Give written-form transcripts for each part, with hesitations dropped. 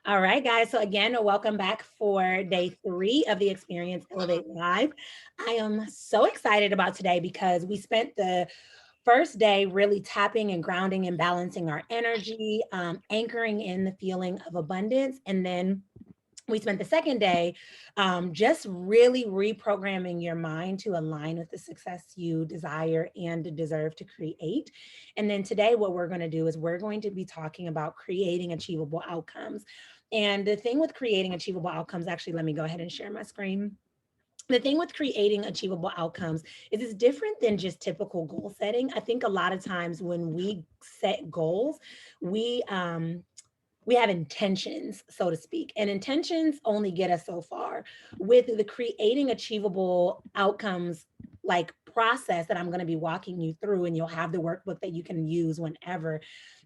All right, guys. So again, welcome back for day 3 of the Experience Elevate Live. I am so excited about today because we spent the first day really tapping and grounding and balancing our energy, anchoring in the feeling of abundance. And then we spent the second day just really reprogramming your mind to align with the success you desire and deserve to create. And then today, what we're going to do is we're going to be talking about creating achievable outcomes. And the thing with creating achievable outcomes, actually, let me go ahead and share my screen. The thing with creating achievable outcomes is it's different than just typical goal setting. I think a lot of times when we set goals, we um, we have intentions, so to speak, and intentions only get us so far. With the creating achievable outcomes like process that I'm going to be walking you through, and you'll have the workbook that you can use whenever.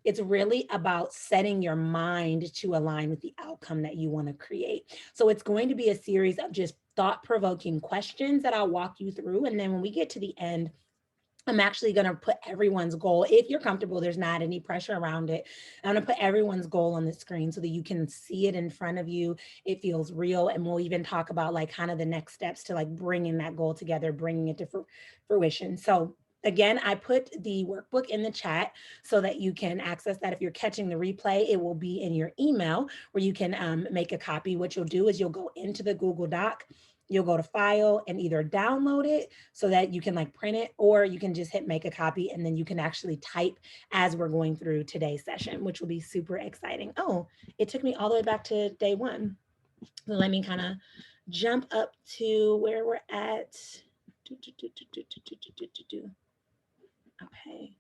It's really about setting your mind to align with the outcome that you want to create. So it's going to be a series of just thought provoking questions that I'll walk you through. And then when we get to the end, I'm actually going to put everyone's goal. If you're comfortable, there's not any pressure around it. I'm going to put everyone's goal on the screen so that you can see it in front of you. It feels real. And we'll even talk about like kind of the next steps to like bringing that goal together, bringing it to fruition. So again, I put the workbook in the chat so that you can access that. If you're catching the replay, it will be in your email where you can make a copy. What you'll do is you'll go into the Google Doc. You'll go to file and either download it so that you can like print it, or you can just hit make a copy and then you can actually type as we're going through today's session, which will be super exciting. Oh, it took me all the way back to day 1. So let me kind of jump up to where we're at. Okay.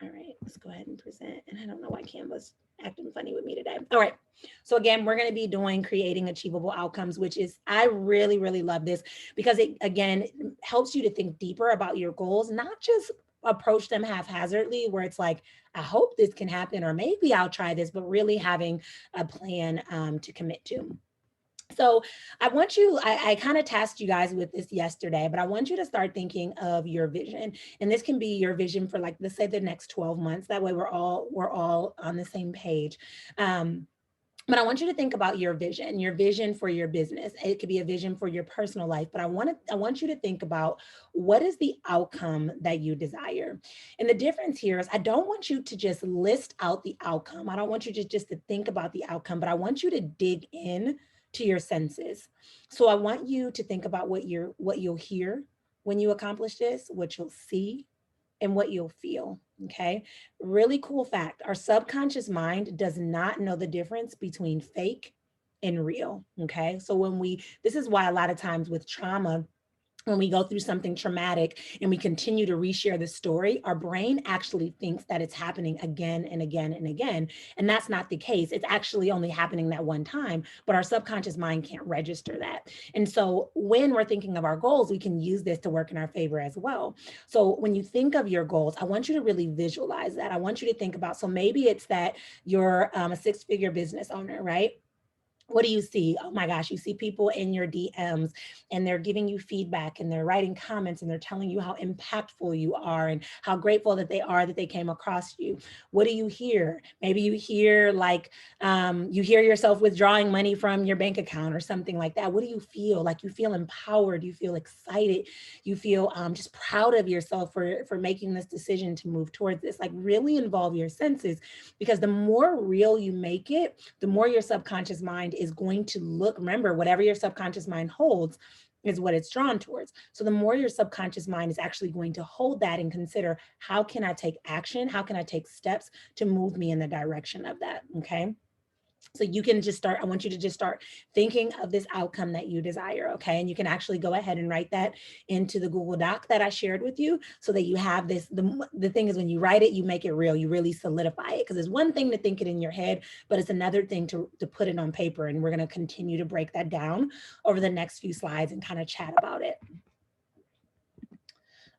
All right, let's go ahead and present. And I don't know why Canva's acting funny with me today. All right. So again, we're going to be doing creating achievable outcomes, which is, I really, really love this because it, again, helps you to think deeper about your goals, not just approach them haphazardly where it's like, I hope this can happen, or maybe I'll try this, but really having a plan to commit to. So I kind of tasked you guys with this yesterday, but I want you to start thinking of your vision. And this can be your vision for like, let's say the next 12 months. That way we're all on the same page. But I want you to think about your vision for your business. It could be a vision for your personal life, but I want you to think about what is the outcome that you desire. And the difference here is I don't want you to just list out the outcome. I don't want you just to think about the outcome, but I want you to dig in to your senses. So I want you to think about what you'll hear when you accomplish this, what you'll see, and what you'll feel. Okay. Really cool fact. Our subconscious mind does not know the difference between fake and real. Okay. So this is why a lot of times with trauma, when we go through something traumatic and we continue to reshare the story, our brain actually thinks that it's happening again and again and again. And that's not the case. It's actually only happening that one time, but our subconscious mind can't register that. And so when we're thinking of our goals, we can use this to work in our favor as well. So when you think of your goals, I want you to really visualize that. I want you to think about, so maybe it's that you're a 6-figure business owner, right? What do you see? Oh my gosh, you see people in your DMs and they're giving you feedback and they're writing comments and they're telling you how impactful you are and how grateful that they are that they came across you. What do you hear? Maybe you hear like, you hear yourself withdrawing money from your bank account or something like that. What do you feel? Like you feel empowered, you feel excited, you feel just proud of yourself for making this decision to move towards this. Like really involve your senses, because the more real you make it, the more your subconscious mind is going to look. Remember, whatever your subconscious mind holds is what it's drawn towards. So the more your subconscious mind is actually going to hold that and consider, how can I take action? How can I take steps to move me in the direction of that? Okay. So you can just start, I want you to just start thinking of this outcome that you desire, okay? And you can actually go ahead and write that into the Google Doc that I shared with you so that you have this. The thing is, when you write it, you make it real, you really solidify it, because it's one thing to think it in your head, but it's another thing to put it on paper. And we're gonna continue to break that down over the next few slides and kind of chat about it.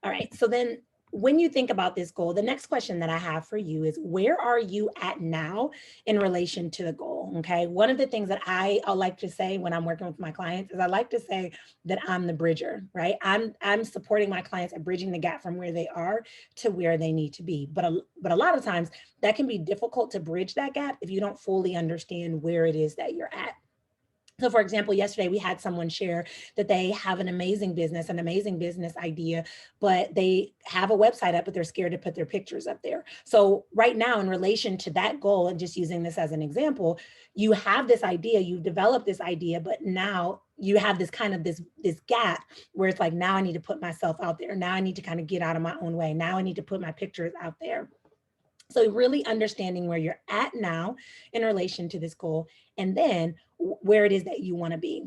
All right, so then when you think about this goal, the next question that I have for you is, where are you at now in relation to the goal? Okay. One of the things that I like to say when I'm working with my clients is I like to say that I'm the bridger, right? I'm supporting my clients at bridging the gap from where they are to where they need to be. But a lot of times that can be difficult to bridge that gap if you don't fully understand where it is that you're at. So for example, yesterday we had someone share that they have an amazing business idea, but they have a website up, but they're scared to put their pictures up there. So right now, in relation to that goal, and just using this as an example, you have this idea, you've developed this idea, but now you have this kind of this gap where it's like, now I need to put myself out there. Now I need to kind of get out of my own way. Now I need to put my pictures out there. So really understanding where you're at now in relation to this goal, and then where it is that you want to be.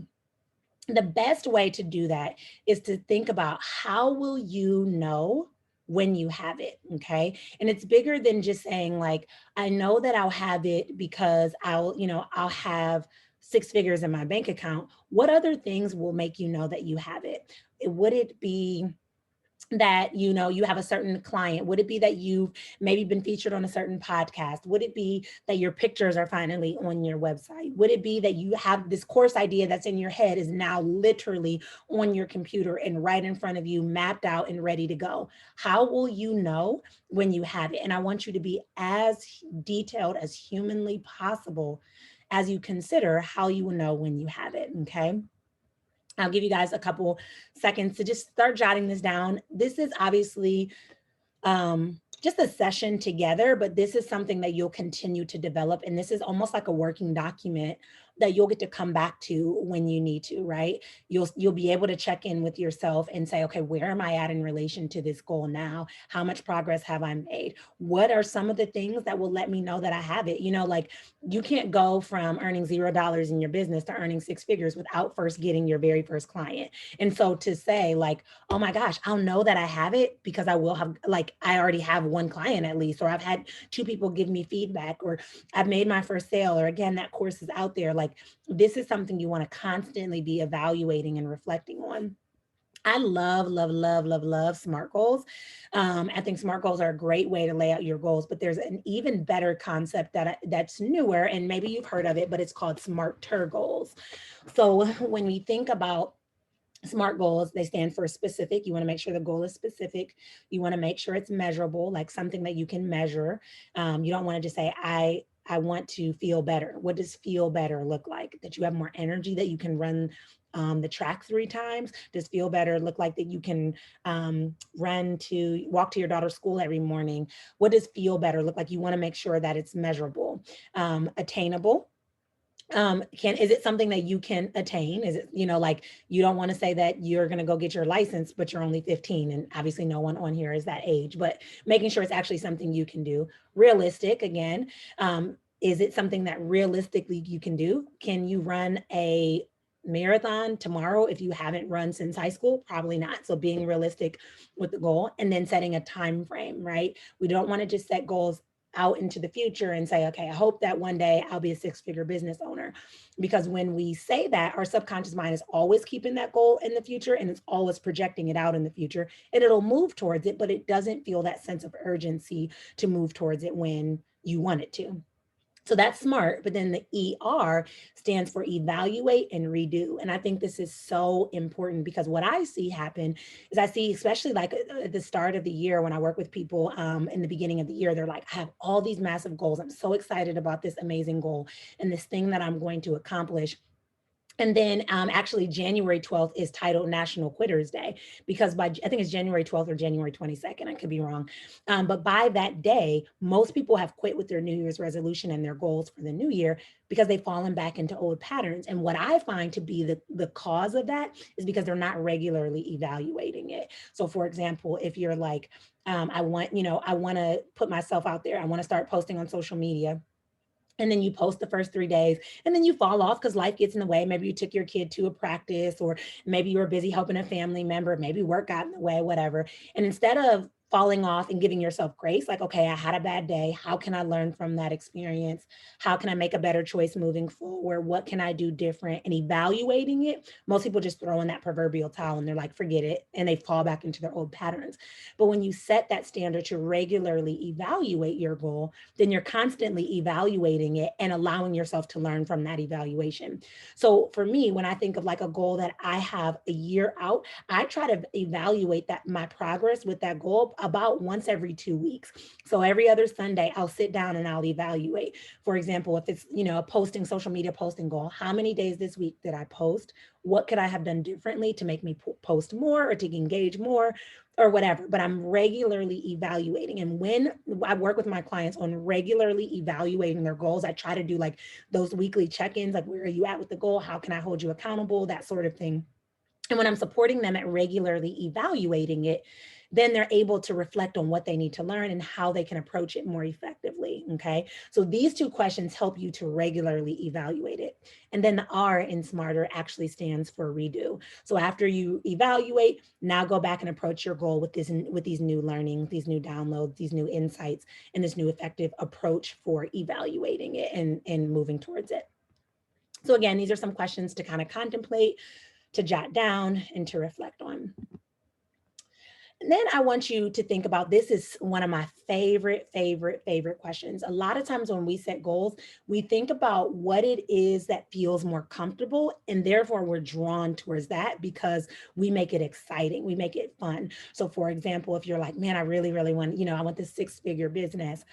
The best way to do that is to think about, how will you know when you have it? Okay. And it's bigger than just saying like, I know that I'll have it because I'll have 6 figures in my bank account. What other things will make you know that you have it? Would it be that you have a certain client? Would it be that you've maybe been featured on a certain podcast? Would it be that your pictures are finally on your website? Would it be that you have this course idea that's in your head is now literally on your computer and right in front of you, mapped out and ready to go? How will you know when you have it? And I want you to be as detailed as humanly possible as you consider how you will know when you have it. Okay. I'll give you guys a couple seconds to just start jotting this down. This is obviously just a session together, but this is something that you'll continue to develop. And this is almost like a working document that you'll get to come back to when you need to, right? You'll be able to check in with yourself and say, okay, where am I at in relation to this goal now? How much progress have I made? What are some of the things that will let me know that I have it? Like you can't go from earning $0 in your business to earning 6 figures without first getting your very first client. And so to say like, oh my gosh, I'll know that I have it because I will have, like, I already have one client at least, or I've had 2 people give me feedback, or I've made my first sale, or again, that course is out there. Like, this is something you want to constantly be evaluating and reflecting on. I love, love, love, love, love SMART goals. I think SMART goals are a great way to lay out your goals, but there's an even better concept that's newer, and maybe you've heard of it, but it's called SMARTer goals. So when we think about SMART goals, they stand for specific. You want to make sure the goal is specific. You want to make sure it's measurable, like something that you can measure. You don't want to just say, I want to feel better. What does feel better look like? That you have more energy, that you can run the track 3 times? Does feel better look like that you can walk to your daughter's school every morning? What does feel better look like? You want to make sure that it's measurable, attainable. Is it something that you can attain? Is it, like, you don't want to say that you're going to go get your license, but you're only 15. And obviously no one on here is that age, but making sure it's actually something you can do. Realistic, again, is it something that realistically you can do? Can you run a marathon tomorrow if you haven't run since high school? Probably not. So being realistic with the goal, and then setting a time frame, right? We don't want to just set goals out into the future and say, okay, I hope that one day I'll be a 6-figure business owner. Because when we say that, our subconscious mind is always keeping that goal in the future, and it's always projecting it out in the future, and it'll move towards it, but it doesn't feel that sense of urgency to move towards it when you want it to. So that's SMART, but then the ER stands for evaluate and redo. And I think this is so important, because what I see happen is, I see, especially like at the start of the year when I work with people in the beginning of the year, they're like, I have all these massive goals. I'm so excited about this amazing goal and this thing that I'm going to accomplish. And then actually January 12th is titled National Quitters Day, because I think it's January 12th or January 22nd, I could be wrong. But by that day, most people have quit with their New Year's resolution and their goals for the new year, because they've fallen back into old patterns. And what I find to be the cause of that is because they're not regularly evaluating it. So for example, if you're like, I want to put myself out there, I want to start posting on social media, and then you post the first 3 days, and then you fall off because life gets in the way. Maybe you took your kid to a practice, or maybe you were busy helping a family member, maybe work got in the way, whatever. And instead of falling off and giving yourself grace. Like, okay, I had a bad day. How can I learn from that experience? How can I make a better choice moving forward? What can I do different? And evaluating it. Most people just throw in that proverbial towel and they're like, forget it. And they fall back into their old patterns. But when you set that standard to regularly evaluate your goal, then you're constantly evaluating it and allowing yourself to learn from that evaluation. So for me, when I think of like a goal that I have a year out, I try to evaluate that my progress with that goal about once every 2 weeks. So every other Sunday, I'll sit down and I'll evaluate. For example, if it's, a posting, social media posting goal, how many days this week did I post? What could I have done differently to make me post more or to engage more or whatever? But I'm regularly evaluating. And when I work with my clients on regularly evaluating their goals, I try to do like those weekly check-ins, like where are you at with the goal? How can I hold you accountable? That sort of thing. And when I'm supporting them at regularly evaluating it, then they're able to reflect on what they need to learn and how they can approach it more effectively. Okay. So these two questions help you to regularly evaluate it. And then the R in SMARTER actually stands for redo. So after you evaluate, now go back and approach your goal with these new learnings, these new downloads, these new insights, and this new effective approach for evaluating it and moving towards it. So again, these are some questions to kind of contemplate, to jot down, and to reflect on. And then I want you to think about, this is one of my favorite questions. A lot of times when we set goals, we think about what it is that feels more comfortable, and therefore we're drawn towards that because we make it exciting, we make it fun. So for example, if you're like, man, I really want, I want this 6-figure business,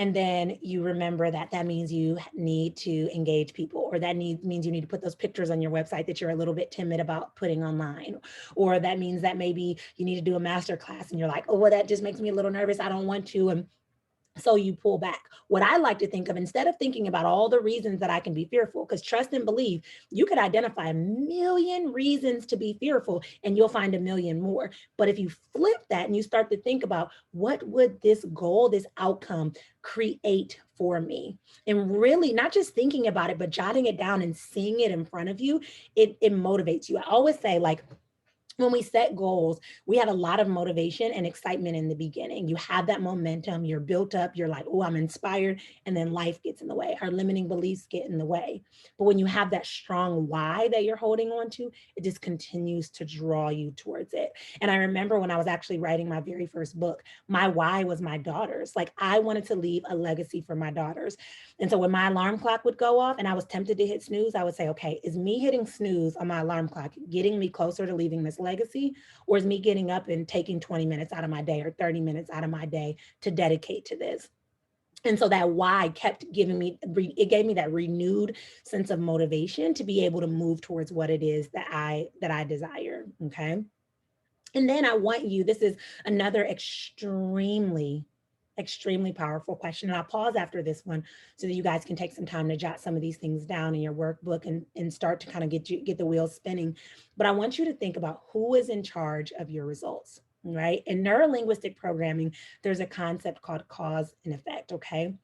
and then you remember that means you need to engage people, or that means you need to put those pictures on your website that you're a little bit timid about putting online, or that means that maybe you need to do a master class and you're like, oh, well, that just makes me a little nervous, I don't want to. And so you pull back. What I like to think of, instead of thinking about all the reasons that I can be fearful, because trust and believe, you could identify a million reasons to be fearful and you'll find a million more. But if you flip that and you start to think about, what would this goal, this outcome create for me? And really not just thinking about it, but jotting it down and seeing it in front of you, it motivates you. I always say, like, when we set goals, we have a lot of motivation and excitement in the beginning. You have that momentum, you're built up, you're like, oh, I'm inspired. And then life gets in the way. Our limiting beliefs get in the way. But when you have that strong why that you're holding on to, it just continues to draw you towards it. And I remember when I was actually writing my very first book, my why was my daughters. Like, I wanted to leave a legacy for my daughters. And so when my alarm clock would go off and I was tempted to hit snooze, I would say, okay, is me hitting snooze on my alarm clock getting me closer to leaving this legacy, or is me getting up and taking 20 minutes out of my day or 30 minutes out of my day to dedicate to this? And so that why kept giving me, it gave me that renewed sense of motivation to be able to move towards what it is that I desire. Okay. And then I want you, this is another extremely powerful question. And I'll pause after this one so that you guys can take some time to jot some of these things down in your workbook and start to kind of get the wheels spinning. But I want you to think about who is in charge of your results, right? In neurolinguistic programming, there's a concept called cause and effect, okay?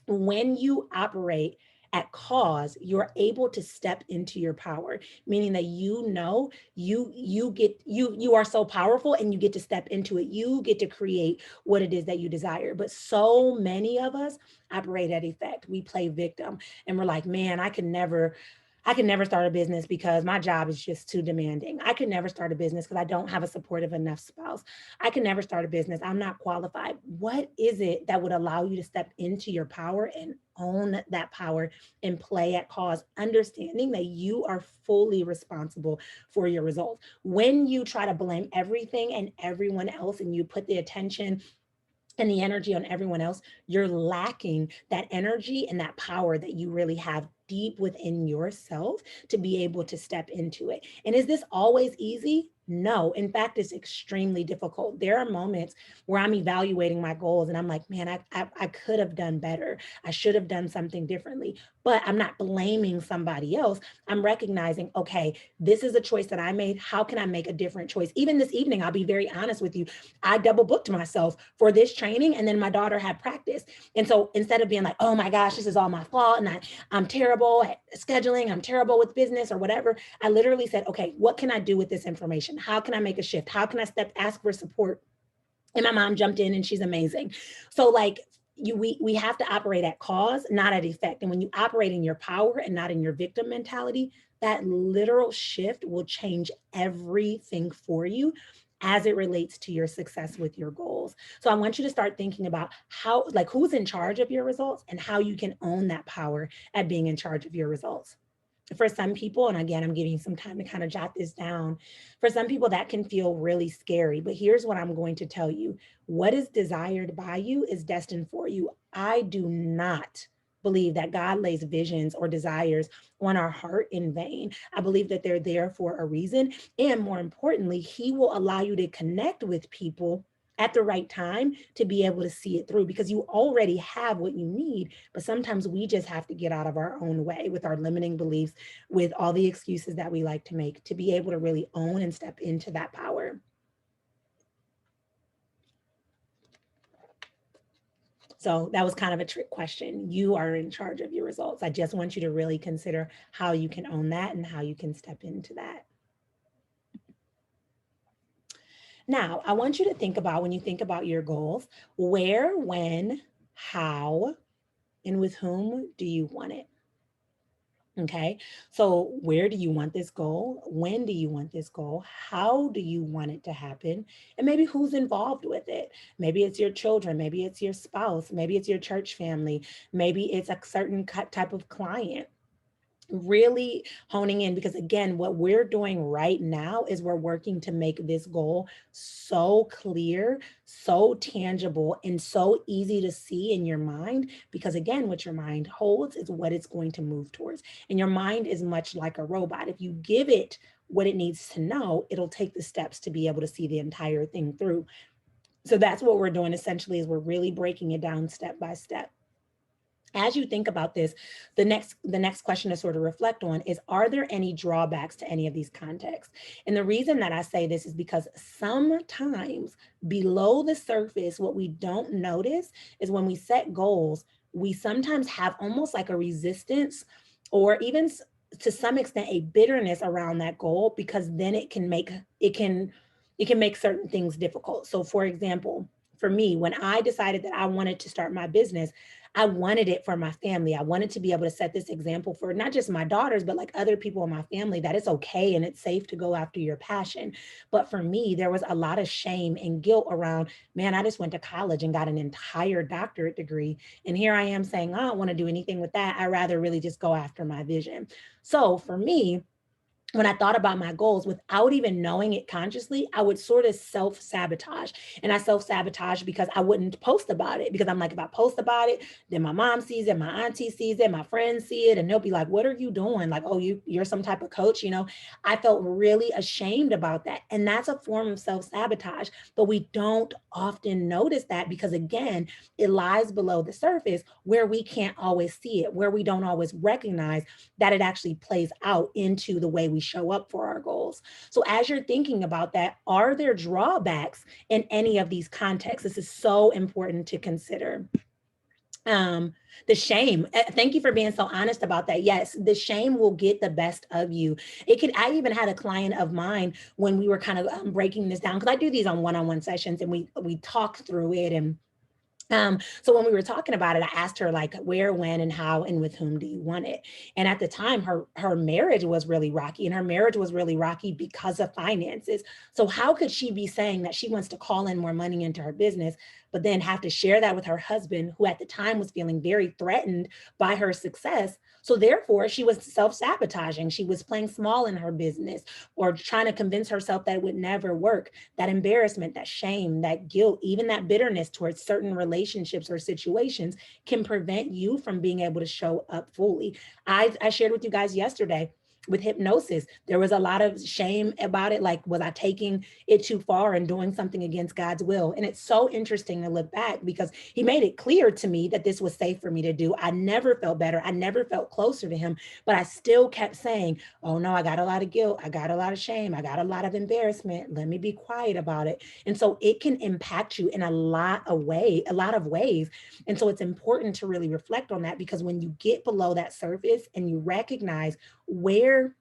When you operate at cause, you're able to step into your power, meaning that you are so powerful and you get to step into it. You get to create what it is that you desire. But so many of us operate at effect. We play victim and we're like, man, I can never start a business because my job is just too demanding. I could never start a business because I don't have a supportive enough spouse. I can never start a business. I'm not qualified. What is it that would allow you to step into your power and own that power and play at cause, understanding that you are fully responsible for your results? When you try to blame everything and everyone else and you put the attention and the energy on everyone else, you're lacking that energy and that power that you really have deep within yourself to be able to step into it. And is this always easy? No, in fact, it's extremely difficult. There are moments where I'm evaluating my goals and I'm like, man, I could have done better. I should have done something differently, but I'm not blaming somebody else. I'm recognizing, okay, this is a choice that I made. How can I make a different choice? Even this evening, I'll be very honest with you. I double booked myself for this training and then my daughter had practice. And so instead of being like, oh my gosh, this is all my fault and I'm terrible at scheduling, I'm terrible with business or whatever, I literally said, okay, what can I do with this information? How can I make a shift? How can I ask for support And my mom jumped in and she's amazing. So like we have to operate at cause, not at effect. And when you operate in your power and not in your victim mentality, that literal shift will change everything for you as it relates to your success with your goals. So I want you to start thinking about how, like, who's in charge of your results and how you can own that power at being in charge of your results. For some people, and again, I'm giving you some time to kind of jot this down. For some people, that can feel really scary. But here's what I'm going to tell you: what is desired by you is destined for you. I do not believe that God lays visions or desires on our heart in vain. I believe that they're there for a reason. And more importantly, He will allow you to connect with people at the right time to be able to see it through, because you already have what you need. But sometimes we just have to get out of our own way with our limiting beliefs, with all the excuses that we like to make, to be able to really own and step into that power. So that was kind of a trick question. You are in charge of your results. I just want you to really consider how you can own that and how you can step into that. Now, I want you to think about, when you think about your goals, where, when, how, and with whom do you want it? Okay, so where do you want this goal? When do you want this goal? How do you want it to happen? And maybe who's involved with it? Maybe it's your children, maybe it's your spouse, maybe it's your church family, maybe it's a certain type of client. Really honing in, because again, what we're doing right now is we're working to make this goal so clear, so tangible, and so easy to see in your mind. Because again, what your mind holds is what it's going to move towards. And your mind is much like a robot. If you give it what it needs to know, it'll take the steps to be able to see the entire thing through. So that's what we're doing essentially, is we're really breaking it down step by step. As you think about this, the next question to sort of reflect on is, are there any drawbacks to any of these contexts? And the reason that I say this is because sometimes below the surface, what we don't notice is when we set goals, we sometimes have almost like a resistance, or even to some extent a bitterness around that goal, because then it can make certain things difficult. So for example, for me, when I decided that I wanted to start my business, I wanted it for my family. I wanted to be able to set this example for not just my daughters, but like other people in my family, that it's okay and it's safe to go after your passion. But for me, there was a lot of shame and guilt around, man, I just went to college and got an entire doctorate degree. And here I am saying, I don't want to do anything with that. I'd rather really just go after my vision. So for me, when I thought about my goals without even knowing it consciously, I would sort of self-sabotage. And I self-sabotage because I wouldn't post about it, because I'm like, if I post about it, then my mom sees it, my auntie sees it, my friends see it, and they'll be like, what are you doing? Like, oh, you're some type of coach, you know? I felt really ashamed about that. And that's a form of self-sabotage, but we don't often notice that because again, it lies below the surface where we can't always see it, where we don't always recognize that it actually plays out into the way we show up for our goals. So as you're thinking about that, are there drawbacks in any of these contexts? This is so important to consider. The shame. Thank you for being so honest about that. Yes, the shame will get the best of you. I even had a client of mine when we were kind of breaking this down, because I do these on one-on-one sessions and we talk through it. And so when we were talking about it, I asked her like, where, when, and how, and with whom do you want it? And at the time, her marriage was really rocky, and her marriage was really rocky because of finances. So how could she be saying that she wants to call in more money into her business, but then have to share that with her husband, who at the time was feeling very threatened by her success? So therefore, she was self-sabotaging. She was playing small in her business, or trying to convince herself that it would never work. That embarrassment, that shame, that guilt, even that bitterness towards certain relationships or situations can prevent you from being able to show up fully. I shared with you guys yesterday, with hypnosis, there was a lot of shame about it. Like, was I taking it too far and doing something against God's will? And it's so interesting to look back, because he made it clear to me that this was safe for me to do. I never felt better. I never felt closer to him, but I still kept saying, oh no, I got a lot of guilt. I got a lot of shame. I got a lot of embarrassment. Let me be quiet about it. And so it can impact you in a lot of ways. And so it's important to really reflect on that, because when you get below that surface and you recognize where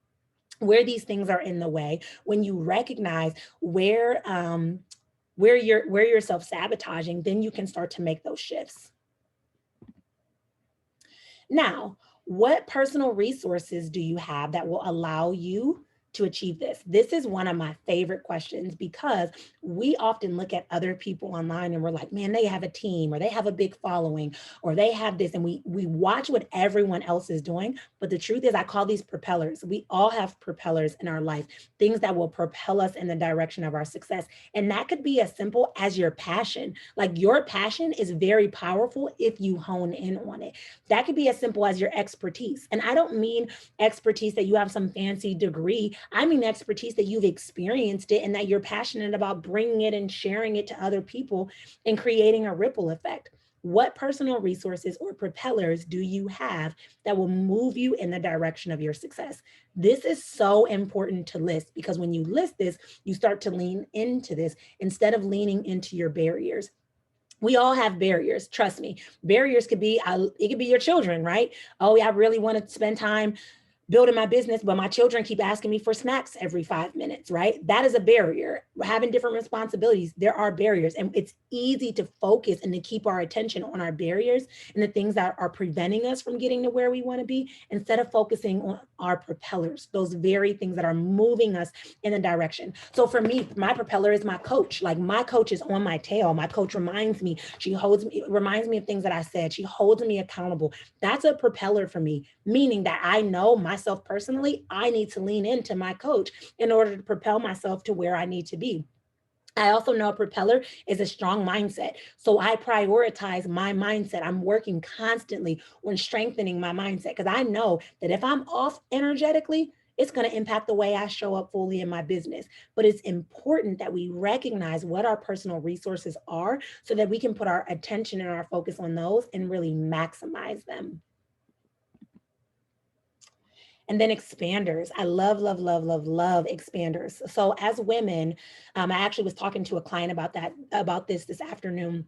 these things are in the way, when you recognize where where you're self-sabotaging, then you can start to make those shifts. Now, what personal resources do you have that will allow you to achieve this? This is one of my favorite questions because we often look at other people online and we're like, man, they have a team or they have a big following or they have this, and we watch what everyone else is doing. But the truth is, I call these propellers. We all have propellers in our life, things that will propel us in the direction of our success. And that could be as simple as your passion. Like your passion is very powerful if you hone in on it. That could be as simple as your expertise. And I don't mean expertise that you have some fancy degree. I mean expertise that you've experienced it and that you're passionate about bringing it and sharing it to other people and creating a ripple effect. What personal resources or propellers do you have that will move you in the direction of your success? This is so important to list because when you list this, you start to lean into this instead of leaning into your barriers. We all have barriers. Trust me. Barriers could be, it could be your children, right? Oh, yeah, I really want to spend time building my business, but my children keep asking me for snacks every 5 minutes, right? That is a barrier. Having different responsibilities, there are barriers. And it's easy to focus and to keep our attention on our barriers and the things that are preventing us from getting to where we want to be, instead of focusing on our propellers, those very things that are moving us in a direction. So for me, my propeller is my coach. Like my coach is on my tail. My coach reminds me, reminds me of things that I said. She holds me accountable. That's a propeller for me, meaning that I know myself personally, I need to lean into my coach in order to propel myself to where I need to be. I also know a propeller is a strong mindset. So I prioritize my mindset. I'm working constantly on strengthening my mindset because I know that if I'm off energetically, it's going to impact the way I show up fully in my business. But it's important that we recognize what our personal resources are so that we can put our attention and our focus on those and really maximize them. And then expanders. I love, love, love, love, love expanders. So as women, I actually was talking to a client about this afternoon.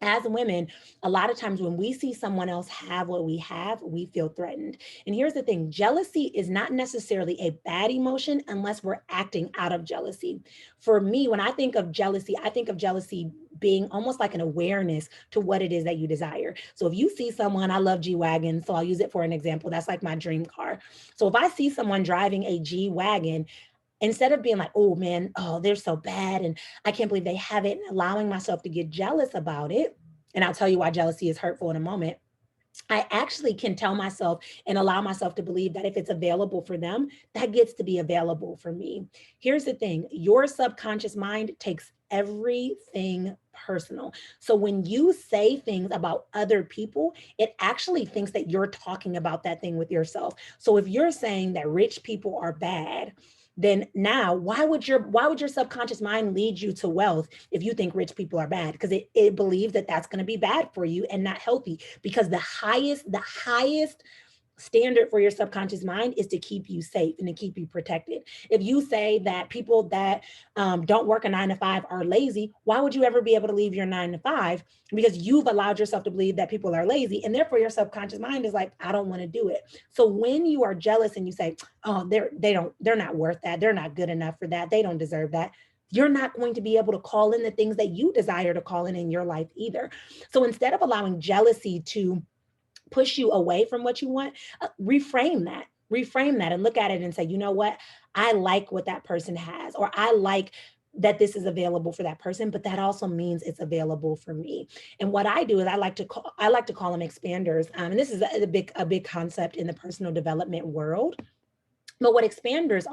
As women, a lot of times when we see someone else have what we have, we feel threatened. And here's the thing, jealousy is not necessarily a bad emotion unless we're acting out of jealousy. For me, when I think of jealousy, I think of jealousy being almost like an awareness to what it is that you desire. So if you see someone, I love G-Wagon, so I'll use it for an example. That's like my dream car. So if I see someone driving a G-Wagon, instead of being like, oh man, oh, they're so bad and I can't believe they have it, and allowing myself to get jealous about it, and I'll tell you why jealousy is hurtful in a moment, I actually can tell myself and allow myself to believe that if it's available for them, that gets to be available for me. Here's the thing, your subconscious mind takes everything personal. So when you say things about other people, it actually thinks that you're talking about that thing with yourself. So if you're saying that rich people are bad, then now why would your subconscious mind lead you to wealth if you think rich people are bad? Because it believes that that's going to be bad for you and not healthy, because the highest standard for your subconscious mind is to keep you safe and to keep you protected. If you say that people that don't work a 9 to 5 are lazy, why would you ever be able to leave your 9 to 5? Because you've allowed yourself to believe that people are lazy, and therefore your subconscious mind is like, I don't want to do it. So when you are jealous and you say, oh, they're not worth that, they're not good enough for that, they don't deserve that, you're not going to be able to call in the things that you desire to call in your life either. So instead of allowing jealousy to push you away from what you want, reframe that and look at it and say, you know what, I like what that person has, or I like that this is available for that person, but that also means it's available for me. And what I do is I like to call them expanders. And this is a big concept in the personal development world. But what expanders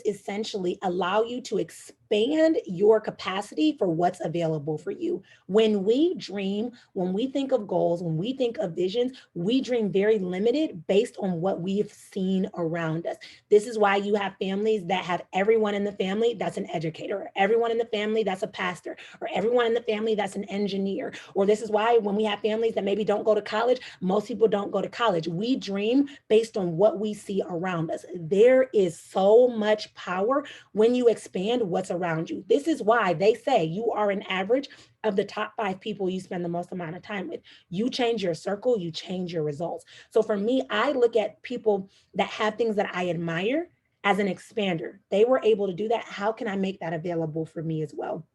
essentially allow you to expand your capacity for what's available for you. When we dream, when we think of goals, when we think of visions, we dream very limited based on what we've seen around us. This is why you have families that have everyone in the family that's an educator, or everyone in the family that's a pastor, or everyone in the family that's an engineer. Or this is why when we have families that maybe don't go to college, most people don't go to college. We dream based on what we see around us. There is so much power when you expand what's around you. This is why they say you are an average of the top 5 people you spend the most amount of time with. You change your circle, you change your results. So for me, I look at people that have things that I admire, as an expander. They were able to do that. How can I make that available for me as well?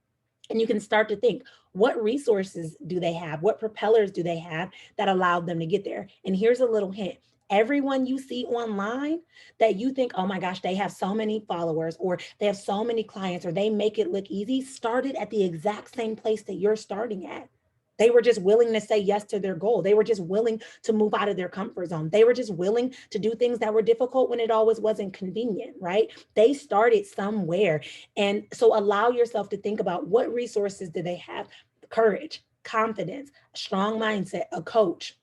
And you can start to think, what resources do they have? What propellers do they have that allowed them to get there? And here's a little hint. Everyone you see online that you think, oh my gosh, they have so many followers, or they have so many clients, or they make it look easy, started at the exact same place that you're starting at. They were just willing to say yes to their goal. They were just willing to move out of their comfort zone. They were just willing to do things that were difficult when it always wasn't convenient, right? They started somewhere. And so allow yourself to think about, what resources do they have? Courage, confidence, a strong mindset, a coach,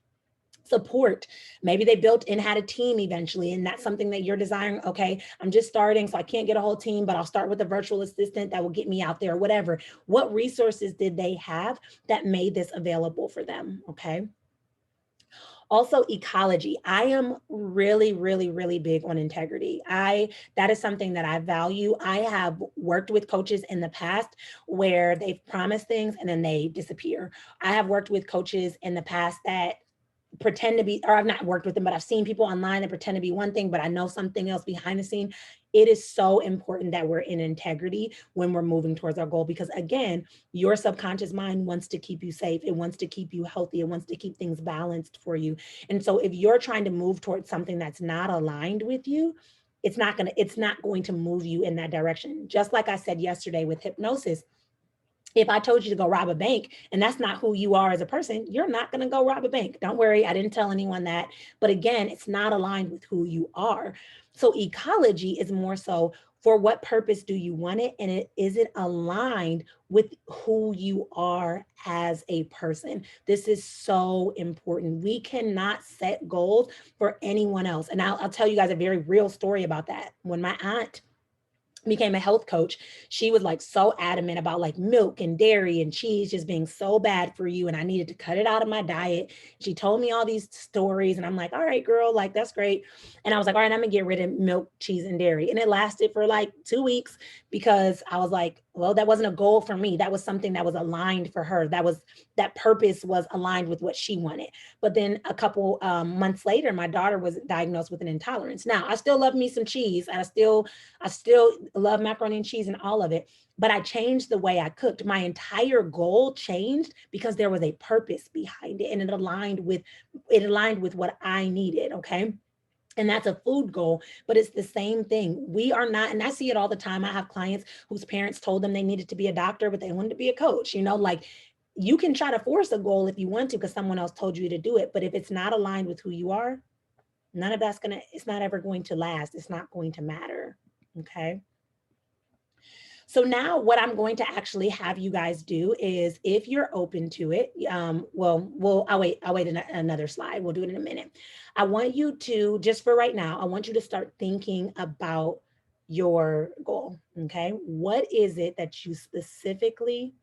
support. Maybe they built and had a team eventually, and that's something that you're desiring. Okay, I'm just starting, so I can't get a whole team, but I'll start with a virtual assistant that will get me out there, whatever. What resources did they have that made this available for them? Okay. Also, ecology. I am really, really, really big on integrity. That is something that I value. I have worked with coaches in the past where they've promised things and then they disappear. I have worked with coaches in the past that pretend to be, or I've not worked with them, but I've seen people online that pretend to be one thing, but I know something else behind the scene. It is so important that we're in integrity when we're moving towards our goal, because again, your subconscious mind wants to keep you safe. It wants to keep you healthy. It wants to keep things balanced for you. And so if you're trying to move towards something that's not aligned with you, it's not going to move you in that direction. Just like I said yesterday with hypnosis, if I told you to go rob a bank and that's not who you are as a person, you're not going to go rob a bank. Don't worry, I didn't tell anyone that. But again, it's not aligned with who you are. So ecology is more so, for what purpose do you want it? And is it aligned with who you are as a person? This is so important. We cannot set goals for anyone else. And I'll tell you guys a very real story about that. When my aunt became a health coach, she was like so adamant about like milk and dairy and cheese just being so bad for you, and I needed to cut it out of my diet. She told me all these stories and I'm like, all right, girl, like that's great. And I was like, all right, I'm gonna get rid of milk, cheese, and dairy. And it lasted for like 2 weeks because I was like, well, that wasn't a goal for me. That was something that was aligned for her. That purpose was aligned with what she wanted. But then a couple months later, my daughter was diagnosed with an intolerance. Now, I still love me some cheese. I still love macaroni and cheese and all of it, but I changed the way I cooked. My entire goal changed because there was a purpose behind it, and it aligned with what I needed. Okay. And that's a food goal, but it's the same thing. We are not, and I see it all the time. I have clients whose parents told them they needed to be a doctor, but they wanted to be a coach. Like, you can try to force a goal if you want to because someone else told you to do it. But if it's not aligned with who you are, none of that's it's not ever going to last. It's not going to matter. Okay. So now what I'm going to actually have you guys do is, if you're open to it, I'll wait another slide. We'll do it in a minute. I want you to, just for right now, I want you to start thinking about your goal. Okay. What is it that you specifically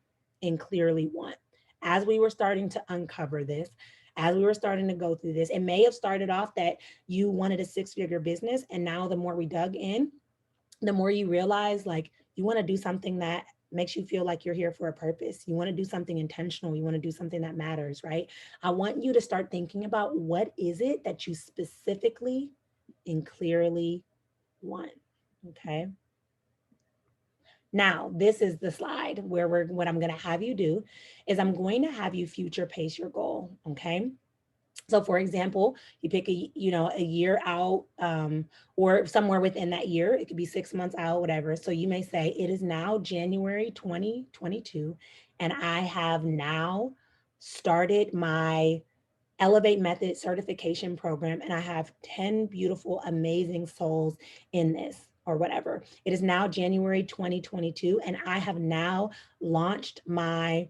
and clearly want? As we were starting to uncover this, as we were starting to go through this, it may have started off that you wanted a 6-figure business. And now the more we dug in, the more you realize, like, you want to do something that makes you feel like you're here for a purpose. You want to do something intentional. You want to do something that matters, right? I want you to start thinking about, what is it that you specifically and clearly want? Okay. Now, this is the slide where what I'm going to have you do is I'm going to have you future pace your goal. Okay. So for example, you pick a year out, or somewhere within that year. It could be 6 months out, whatever. So you may say, it is now January 2022, and I have now started my Elevate Method certification program, and I have 10 beautiful, amazing souls in this, or whatever. It is now January 2022, and I have now launched my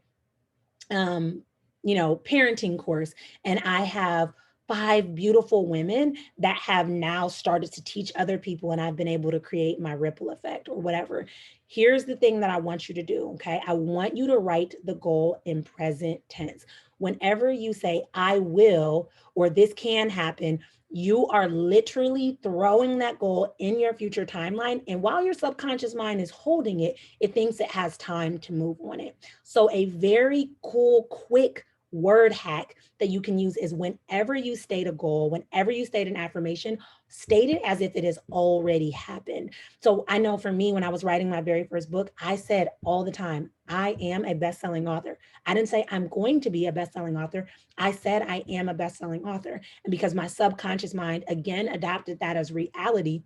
parenting course, and I have 5 beautiful women that have now started to teach other people, and I've been able to create my ripple effect, or whatever. Here's the thing that I want you to do. Okay. I want you to write the goal in present tense. Whenever you say, I will, or this can happen, you are literally throwing that goal in your future timeline. And while your subconscious mind is holding it, it thinks it has time to move on it. So a very cool, quick word hack that you can use is whenever you state a goal, whenever you state an affirmation, state it as if it has already happened. So I know for me, when I was writing my very first book, I said all the time, I am a best-selling author. I didn't say I'm going to be a best-selling author. I said I am a best-selling author. And because my subconscious mind, again, adopted that as reality,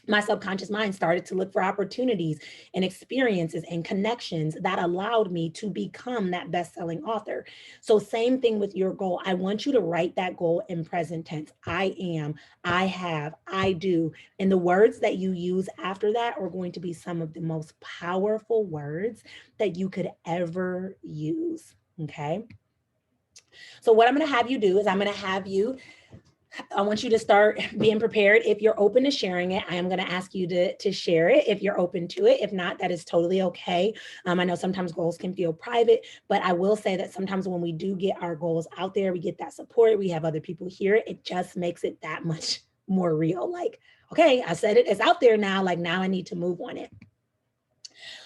my subconscious mind started to look for opportunities and experiences and connections that allowed me to become that best-selling author. So same thing with your goal. I want you to write that goal in present tense. I am, I have, I do. And the words that you use after that are going to be some of the most powerful words that you could ever use. Okay. So what I'm going to have you do is I want you to start being prepared. If you're open to sharing it, I am going to ask you to share it if you're open to it. If not, that is totally okay. I know sometimes goals can feel private, but I will say that sometimes when we do get our goals out there, we get that support, we have other people hear it, it just makes it that much more real. Like, okay, I said it, it's out there now. Like now I need to move on it.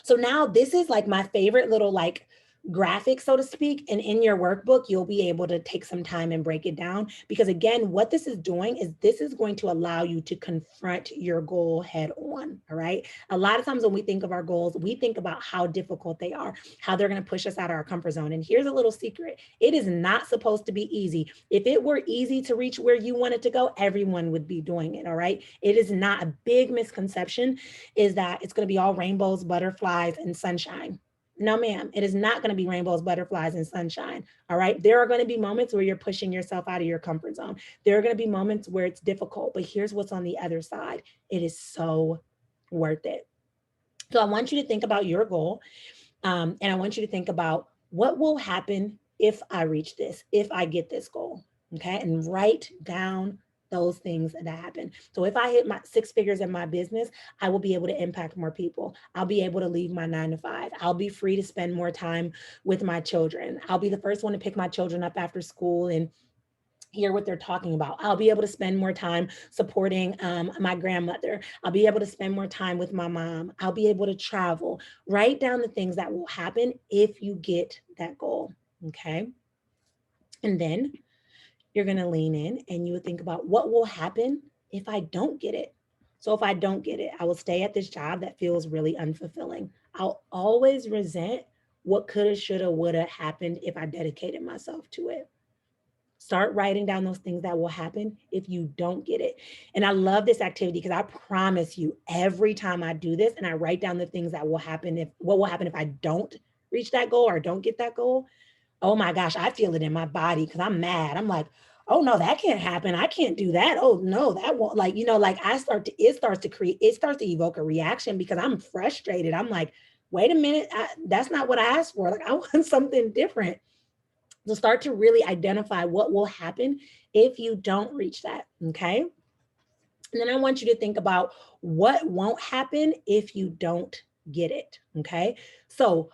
So now this is like my favorite little like graphic, so to speak. And in your workbook, you'll be able to take some time and break it down. Because again, what this is doing is this is going to allow you to confront your goal head on. All right. A lot of times when we think of our goals, we think about how difficult they are, how they're going to push us out of our comfort zone. And here's a little secret. It is not supposed to be easy. If it were easy to reach where you wanted to go, everyone would be doing it. All right. It is not. A big misconception is that it's going to be all rainbows, butterflies, and sunshine. No, ma'am, it is not going to be rainbows, butterflies, and sunshine. All right. There are going to be moments where you're pushing yourself out of your comfort zone. There are going to be moments where it's difficult, but here's what's on the other side. It is so worth it. So I want you to think about your goal. And I want you to think about what will happen if I reach this, if I get this goal. Okay. And write down those things that happen. So if I hit my 6 figures in my business, I will be able to impact more people. I'll be able to leave my 9 to 5. I'll be free to spend more time with my children. I'll be the first one to pick my children up after school and hear what they're talking about. I'll be able to spend more time supporting my grandmother. I'll be able to spend more time with my mom. I'll be able to travel. Write down the things that will happen if you get that goal. Okay. And then you're going to lean in and you would think about what will happen if I don't get it. So if I don't get it, I will stay at this job that feels really unfulfilling. I'll always resent what coulda, shoulda, woulda happened if I dedicated myself to it. Start writing down those things that will happen if you don't get it. And I love this activity because I promise you, every time I do this and I write down the things that will happen, if what will happen if I don't reach that goal or don't get that goal, oh my gosh, I feel it in my body because I'm mad. I'm like, oh no, that can't happen. I can't do that. Oh no, that won't, like, like it starts to evoke a reaction because I'm frustrated. I'm like, wait a minute, that's not what I asked for. Like I want something different. So start to really identify what will happen if you don't reach that, okay? And then I want you to think about what won't happen if you don't get it, okay? So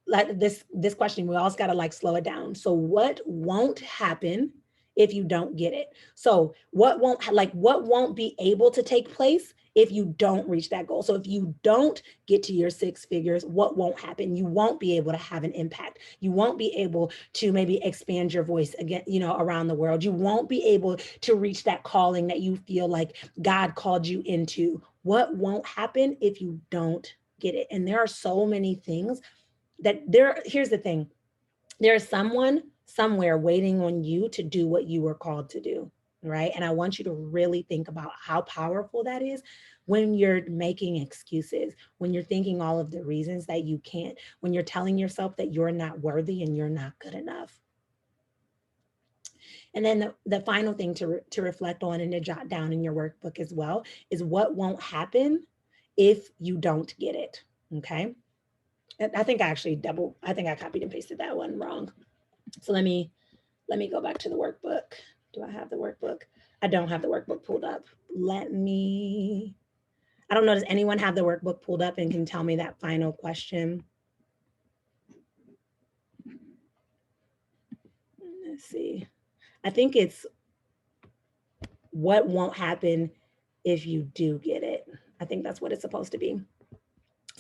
like this question, we also got to like slow it down. So what won't happen if you don't get it? So what won't be able to take place if you don't reach that goal? So if you don't get to your 6 figures, what won't happen? You won't be able to have an impact. You won't be able to maybe expand your voice again, around the world. You won't be able to reach that calling that you feel like God called you into. What won't happen if you don't get it? And there are so many things here's the thing, there's someone somewhere waiting on you to do what you were called to do, right? And I want you to really think about how powerful that is when you're making excuses, when you're thinking all of the reasons that you can't, when you're telling yourself that you're not worthy and you're not good enough. And then the final thing to reflect on and to jot down in your workbook as well is what won't happen if you don't get it, okay? I think I copied and pasted that one wrong. So let me go back to the workbook. Do I have the workbook? I don't have the workbook pulled up. I don't know, does anyone have the workbook pulled up and can tell me that final question? Let's see. I think it's what won't happen if you do get it. I think that's what it's supposed to be.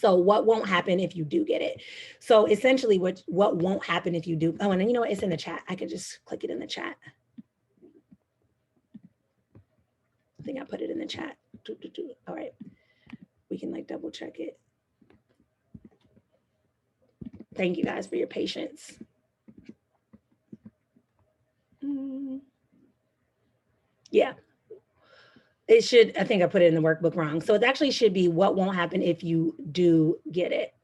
So what won't happen if you do get it? So essentially what won't happen if you do, oh, and then you know what, it's in the chat. I could just click it in the chat. I think I put it in the chat. All right. We can like double check it. Thank you guys for your patience. Yeah. It should, I think I put it in the workbook wrong. So it actually should be what won't happen if you do get it.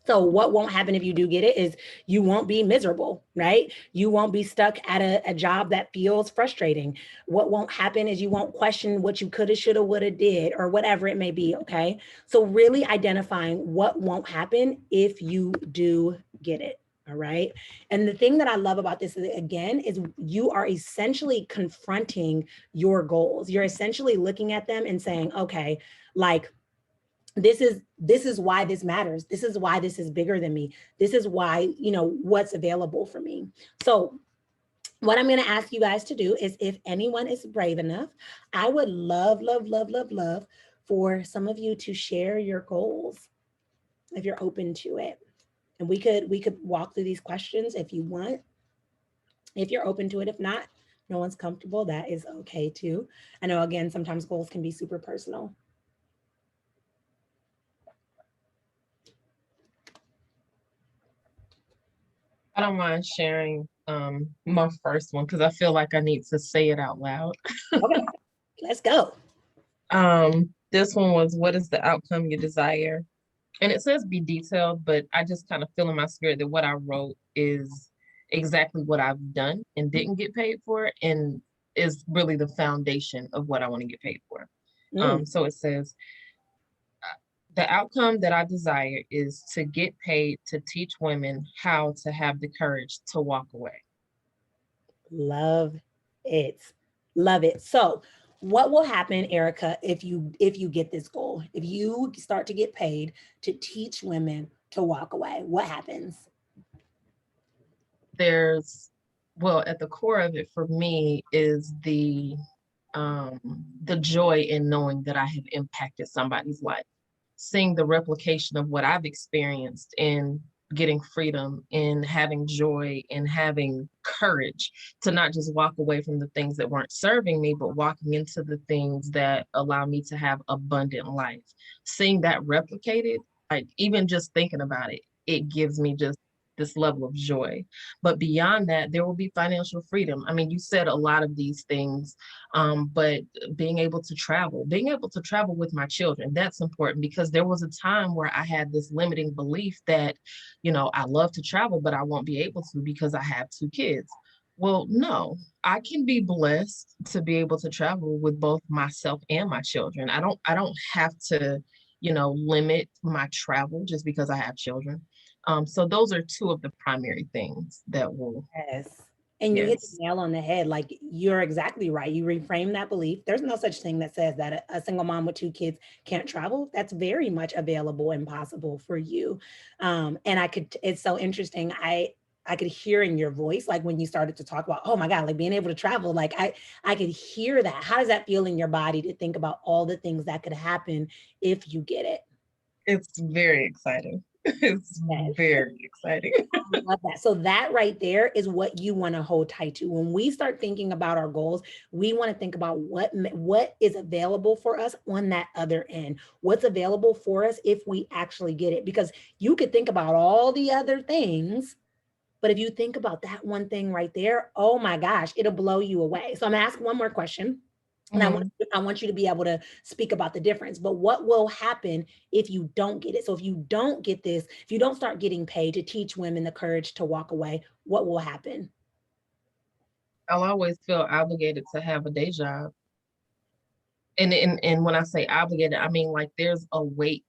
So what won't happen if you do get it is you won't be miserable, right? You won't be stuck at a job that feels frustrating. What won't happen is you won't question what you coulda, shoulda, woulda did, or whatever it may be, okay? So really identifying what won't happen if you do get it. All right. And the thing that I love about this is, again, is you are essentially confronting your goals. You're essentially looking at them and saying, okay, like, this is why this matters. This is why this is bigger than me. This is why, you know, what's available for me. So what I'm going to ask you guys to do is, if anyone is brave enough, I would love for some of you to share your goals if you're open to it. And we could walk through these questions if you want, if you're open to it. If not, no one's comfortable, that is okay too. I know, again, sometimes goals can be super personal. I don't mind sharing my first one because I feel like I need to say it out loud. Okay, let's go. This one was, what is the outcome you desire? And it says be detailed, but I just kind of feel in my spirit that what I wrote is exactly what I've done and didn't get paid for, and is really the foundation of what I want to get paid for. So it says, the outcome that I desire is to get paid to teach women how to have the courage to walk away. Love it. Love it. So what will happen, Erica, if you get this goal, if you start to get paid to teach women to walk away, what happens? Well, at the core of it for me is the joy in knowing that I have impacted somebody's life, seeing the replication of what I've experienced in getting freedom, in having joy, in having courage to not just walk away from the things that weren't serving me, but walking into the things that allow me to have abundant life. Seeing that replicated, like even just thinking about it, it gives me just this level of joy. But beyond that, there will be financial freedom. I mean, you said a lot of these things, but being able to travel with my children, that's important, because there was a time where I had this limiting belief that, you know, I love to travel, but I won't be able to because I have 2 kids. Well, no, I can be blessed to be able to travel with both myself and my children. I don't have to, you know, limit my travel just because I have children. So those are 2 of the primary things that will. Yes. And you hit the nail on the head. Like, you're exactly right. You reframe that belief. There's no such thing that says that a single mom with 2 kids can't travel. That's very much available and possible for you. And it's so interesting. I could hear in your voice, like when you started to talk about, oh my God, like being able to travel, like I could hear that. How does that feel in your body to think about all the things that could happen if you get it? It's very exciting. It's very exciting. I love that. So that right there is what you want to hold tight to. When we start thinking about our goals, we want to think about what is available for us on that other end. What's available for us if we actually get it? Because you could think about all the other things, but if you think about that one thing right there, oh my gosh, it'll blow you away. So I'm gonna ask one more question. And I want you to be able to speak about the difference. But what will happen if you don't get it? So if you don't get this, if you don't start getting paid to teach women the courage to walk away, what will happen? I'll always feel obligated to have a day job. And when I say obligated, I mean like there's a weight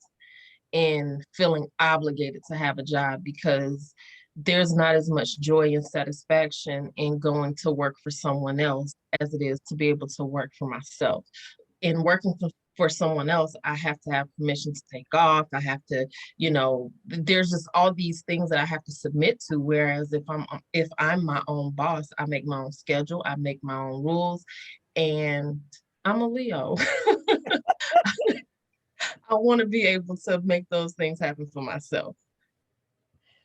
in feeling obligated to have a job, because there's not as much joy and satisfaction in going to work for someone else as it is to be able to work for myself. In working for someone else, I have to have permission to take off. I have to, you know, there's just all these things that I have to submit to. Whereas if I'm my own boss, I make my own schedule, I make my own rules, and I'm a Leo. I want to be able to make those things happen for myself.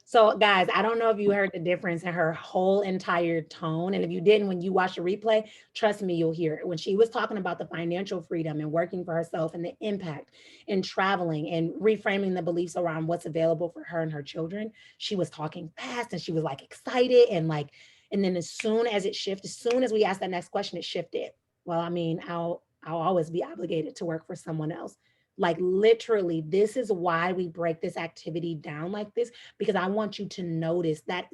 So, guys, I don't know if you heard the difference in her whole entire tone. And if you didn't, when you watch the replay, trust me, you'll hear it. When she was talking about the financial freedom and working for herself and the impact in traveling and reframing the beliefs around what's available for her and her children, she was talking fast and she was like excited and like, and then as soon as it shifted, as soon as we asked that next question, it shifted. Well, I mean, I'll always be obligated to work for someone else. Like literally, this is why we break this activity down like this, because I want you to notice that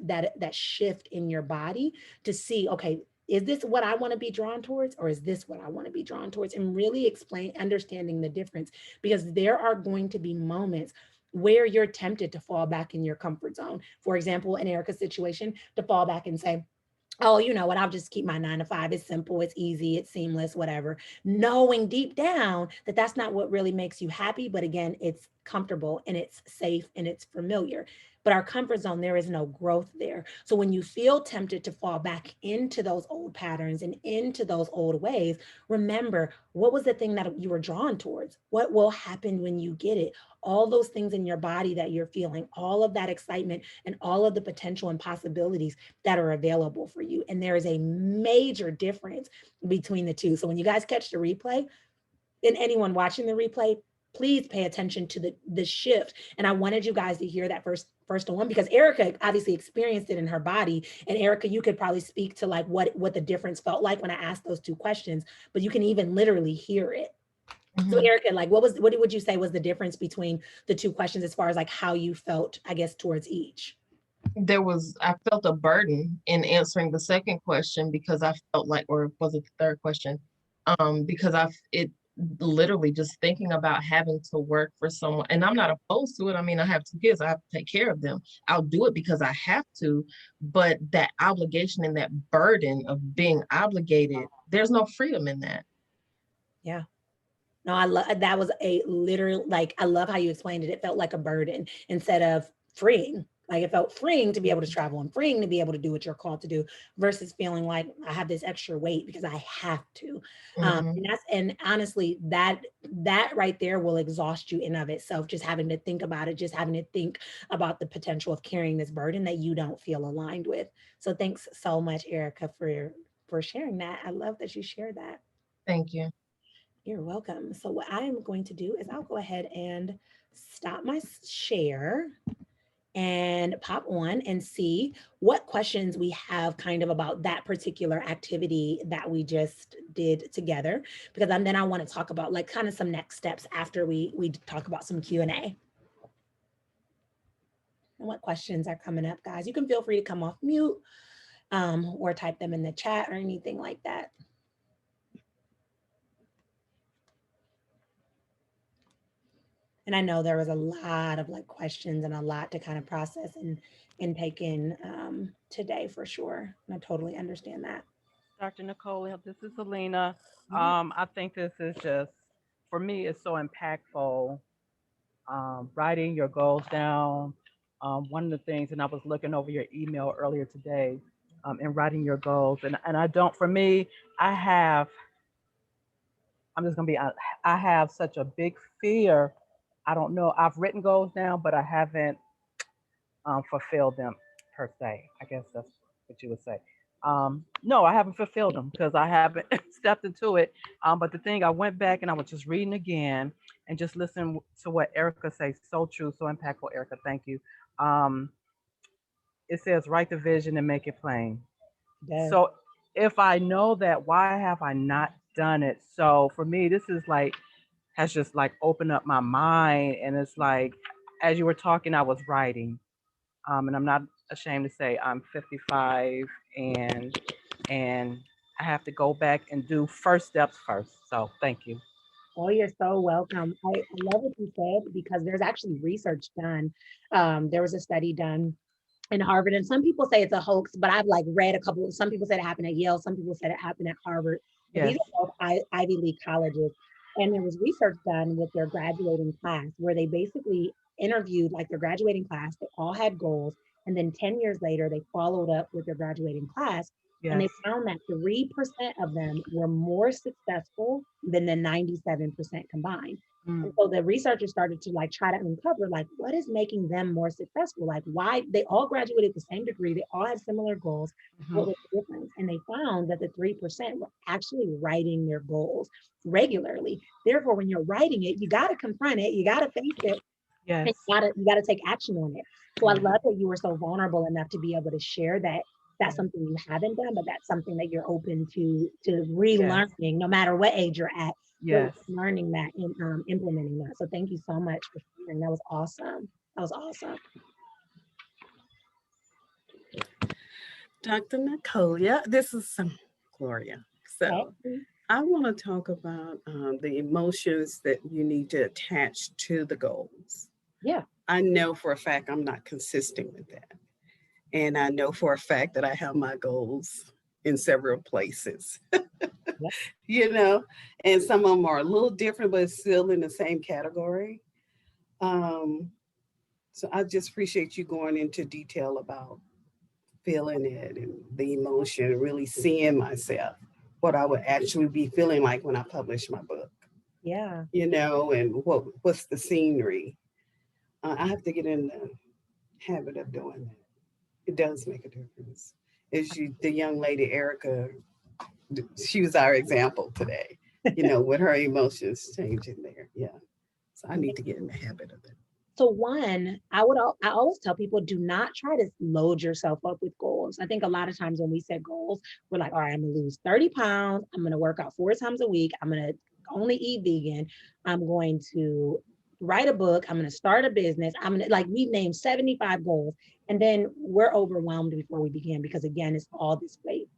shift in your body to see, okay, is this what I want to be drawn towards, or is this what I want to be drawn towards? And really explain, understanding the difference, because there are going to be moments where you're tempted to fall back in your comfort zone. For example, in Erica's situation, to fall back and say, oh, you know what, I'll just keep my 9 to 5. It's simple, it's easy, it's seamless, whatever. Knowing deep down that that's not what really makes you happy. But again, it's comfortable and it's safe and it's familiar. But our comfort zone, there is no growth there. So when you feel tempted to fall back into those old patterns and into those old ways, remember, what was the thing that you were drawn towards? What will happen when you get it? All those things in your body that you're feeling, all of that excitement and all of the potential and possibilities that are available for you. And there is a major difference between the two. So when you guys catch the replay, and anyone watching the replay, please pay attention to the shift. And I wanted you guys to hear that first one, because Erica obviously experienced it in her body. And Erica, you could probably speak to like what the difference felt like when I asked those two questions, but you can even literally hear it. So Erica, like what would you say was the difference between the two questions as far as like how you felt, I guess, towards each? I felt a burden in answering the second question because I felt like, or was it the third question? Because it literally just thinking about having to work for someone, and I'm not opposed to it. I mean, I have 2 kids, I have to take care of them. I'll do it because I have to, but that obligation and that burden of being obligated, there's no freedom in that. Yeah. No, I love that was a literal, like, I love how you explained it. It felt like a burden instead of freeing. Like it felt freeing to be able to travel and freeing to be able to do what you're called to do versus feeling like I have this extra weight because I have to. And honestly, that right there will exhaust you in of itself, just having to think about it, just having to think about the potential of carrying this burden that you don't feel aligned with. So thanks so much, Erica, for sharing that. I love that you shared that. Thank you. You're welcome. So what I am going to do is I'll go ahead and stop my share and pop on and see what questions we have kind of about that particular activity that we just did together, because then I want to talk about like kind of some next steps after we talk about some Q&A. And what questions are coming up, guys. You can feel free to come off mute or type them in the chat or anything like that. And I know there was a lot of like questions and a lot to kind of process and take in today for sure. And I totally understand that. Dr. Nicole, this is Selena. Yeah. I think this is just, for me, it's so impactful. Writing your goals down. One of the things, and I was looking over your email earlier today, and writing your goals. And I don't, for me, I have, I'm just going to be honest, I have such a big fear. I don't know. I've written goals down, but I haven't fulfilled them per se. I guess that's what you would say. No, I haven't fulfilled them because I haven't stepped into it. But the thing, I went back and I was just reading again and just listen to what Erica says. So true, so impactful, Erica. Thank you. Um, it says, write the vision and make it plain. Yes. So if I know that, why have I not done it? So for me, this is like, has just like opened up my mind. And it's like, as you were talking, I was writing. And I'm not ashamed to say I'm 55, and and I have to go back and do first steps first. So thank you. Oh, you're so welcome. I love what you said because there's actually research done. There was a study done in Harvard, and some people say it's a hoax, but I've like read a couple. Some people said it happened at Yale. Some people said it happened at Harvard. But these Yes. are both Ivy League colleges, and there was research done with their graduating class where they basically interviewed like their graduating class. They all had goals, And then 10 years later, they followed up with their graduating class. And they Yes. found that 3% of them were more successful than the 97% combined. And Mm. so the researchers started to like try to uncover like what is making them more successful? Like why they all graduated the same degree, they all had similar goals. Mhm. What was the difference? And they found that the 3% were actually writing their goals regularly. Therefore, when you're writing it, you got to confront it, you got to face it, Yes. and you gotta take action on it. So I Yeah. love that you were so vulnerable enough to be able to share that that's Yeah. something you haven't done, but that's something that you're open to Yes. relearning, no matter what age you're at, really Yes. learning that and implementing that. So thank you so much for sharing. That was awesome. That was awesome. Dr. Nicolia, this is Gloria. So Okay. I want to talk about the emotions that you need to attach to the goals. Yeah. I know for a fact I'm not consistent with that. And I know for a fact that I have my goals in several places, Yeah. you know, and some of them are a little different, but still in the same category. Um, so I just appreciate you going into detail about feeling it and the emotion, really seeing myself, what I would actually be feeling like when I publish my book, Yeah. and what's the scenery. I have to get in the habit of doing that. It does make a difference. The young lady Erica, she was our example today, with her emotions changing there. Yeah. So I need to get in the habit of it. So one, I always tell people, do not try to load yourself up with goals. I think a lot of times when we set goals, we're like, all right, I'm gonna lose 30 pounds. I'm gonna work out 4 times a week. I'm gonna only eat vegan. I'm going to write a book. I'm gonna start a business. I'm gonna like we named 75 goals. And then we're overwhelmed before we begin because again, it's all this weight.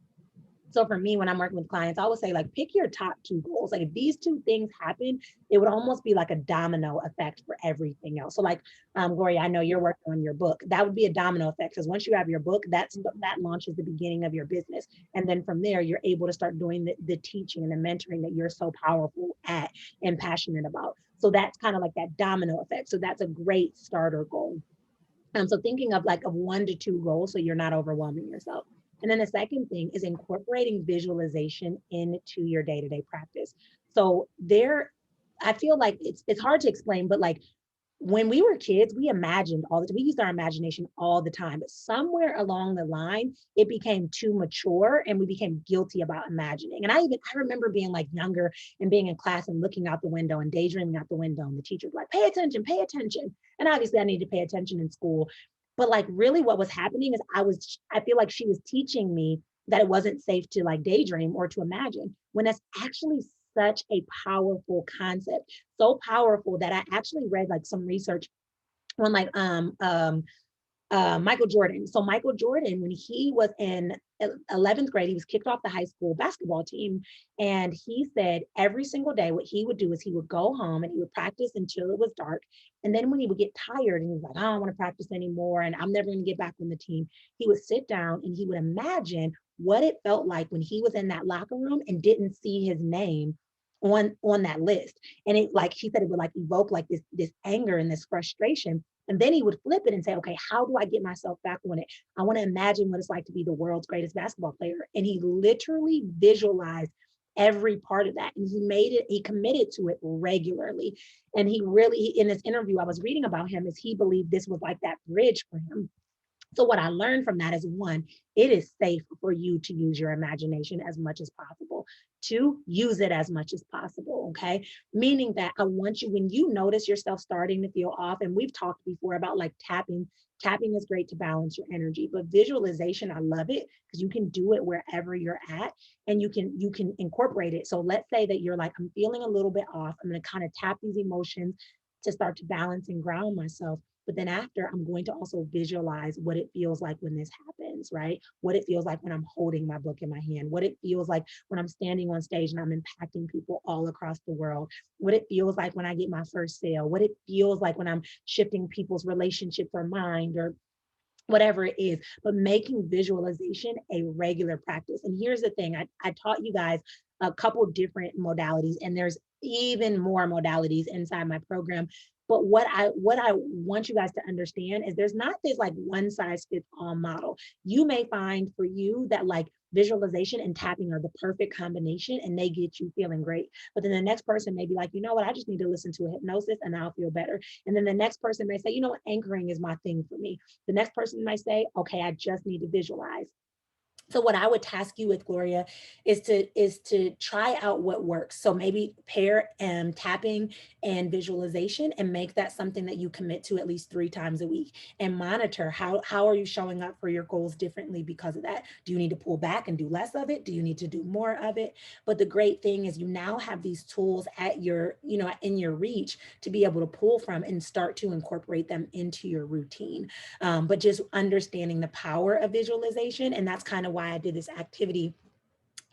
So for me, when I'm working with clients, I always say like pick your top two goals. Like if these two things happen, it would almost be like a domino effect for everything else. So like Gloria, I know you're working on your book. That would be a domino effect because once you have your book, that launches the beginning of your business. And then from there, you're able to start doing the teaching and the mentoring that you're so powerful at and passionate about. So that's kind of like that domino effect. So that's a great starter goal. So thinking of like of 1 to 2 goals so you're not overwhelming yourself. And then the second thing is incorporating visualization into your day-to-day practice. So there, I feel like it's hard to explain, but like when we were kids, we imagined all the time. We used our imagination all the time, but somewhere along the line, it became too mature and we became guilty about imagining. And I remember being like younger and being in class and looking out the window and daydreaming out the window. And the teacher's like, pay attention, pay attention. And obviously I needed to pay attention in school. But like really what was happening is I feel like she was teaching me that it wasn't safe to like daydream or to imagine when that's actually such a powerful concept, so powerful that I actually read like some research on like Michael Jordan. So Michael Jordan, when he was in 11th grade, he was kicked off the high school basketball team. And he said every single day, what he would do is he would go home and he would practice until it was dark. And then when he would get tired and he was like, I don't want to practice anymore, and I'm never going to get back on the team, he would sit down and he would imagine what it felt like when he was in that locker room and didn't see his name on that list. And it, like he said, it would like evoke like this anger and this frustration. And then he would flip it and say, okay, how do I get myself back on it? I want to imagine what it's like to be the world's greatest basketball player. And he literally visualized every part of that. And he committed to it regularly. And he really, in this interview I was reading about him, is he believed this was like that bridge for him. So what I learned from that is one, it is safe for you to use your imagination as much as possible. Two, use it as much as possible. Okay. Meaning that I want you, when you notice yourself starting to feel off, and we've talked before about like tapping is great to balance your energy, but visualization, I love it because you can do it wherever you're at and you can incorporate it. So let's say that you're like, I'm feeling a little bit off. I'm going to kind of tap these emotions to start to balance and ground myself. But then after, I'm going to also visualize what it feels like when this happens, right? What it feels like when I'm holding my book in my hand, what it feels like when I'm standing on stage and I'm impacting people all across the world, what it feels like when I get my first sale, what it feels like when I'm shifting people's relationships or mind or whatever it is, but making visualization a regular practice. And here's the thing, I taught you guys a couple different modalities, and there's even more modalities inside my program. But what I want you guys to understand is there's not this like one size fits all model. You may find for you that like visualization and tapping are the perfect combination and they get you feeling great. But then the next person may be like, you know what, I just need to listen to a hypnosis and I'll feel better. And then the next person may say, you know what, anchoring is my thing for me. The next person might say, okay, I just need to visualize. So what I would task you with, Gloria, is to try out what works. So maybe pair tapping and visualization and make that something that you commit to at least 3 times a week, and monitor how are you showing up for your goals differently because of that. Do you need to pull back and do less of it? Do you need to do more of it? But the great thing is you now have these tools at your, in your reach to be able to pull from and start to incorporate them into your routine. But just understanding the power of visualization. And that's kind of why I did this activity.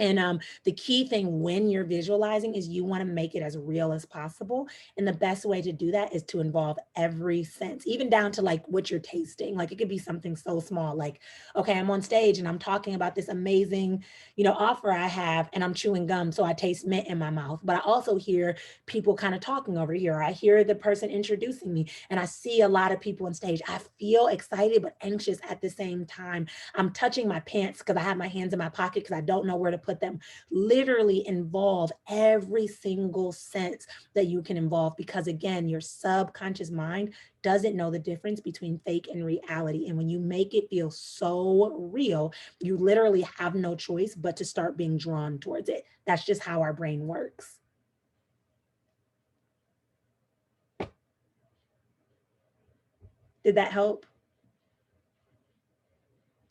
And the key thing when you're visualizing is you want to make it as real as possible. And the best way to do that is to involve every sense, even down to like what you're tasting. Like it could be something so small, like, okay, I'm on stage and I'm talking about this amazing, offer I have, and I'm chewing gum. So I taste mint in my mouth, but I also hear people kind of talking over here. I hear the person introducing me and I see a lot of people on stage. I feel excited, but anxious at the same time. I'm touching my pants because I have my hands in my pocket because I don't know where to put them. Literally involve every single sense that you can involve, because again, your subconscious mind doesn't know the difference between fake and reality. And when you make it feel so real, you literally have no choice but to start being drawn towards it. That's just how our brain works. Did that help?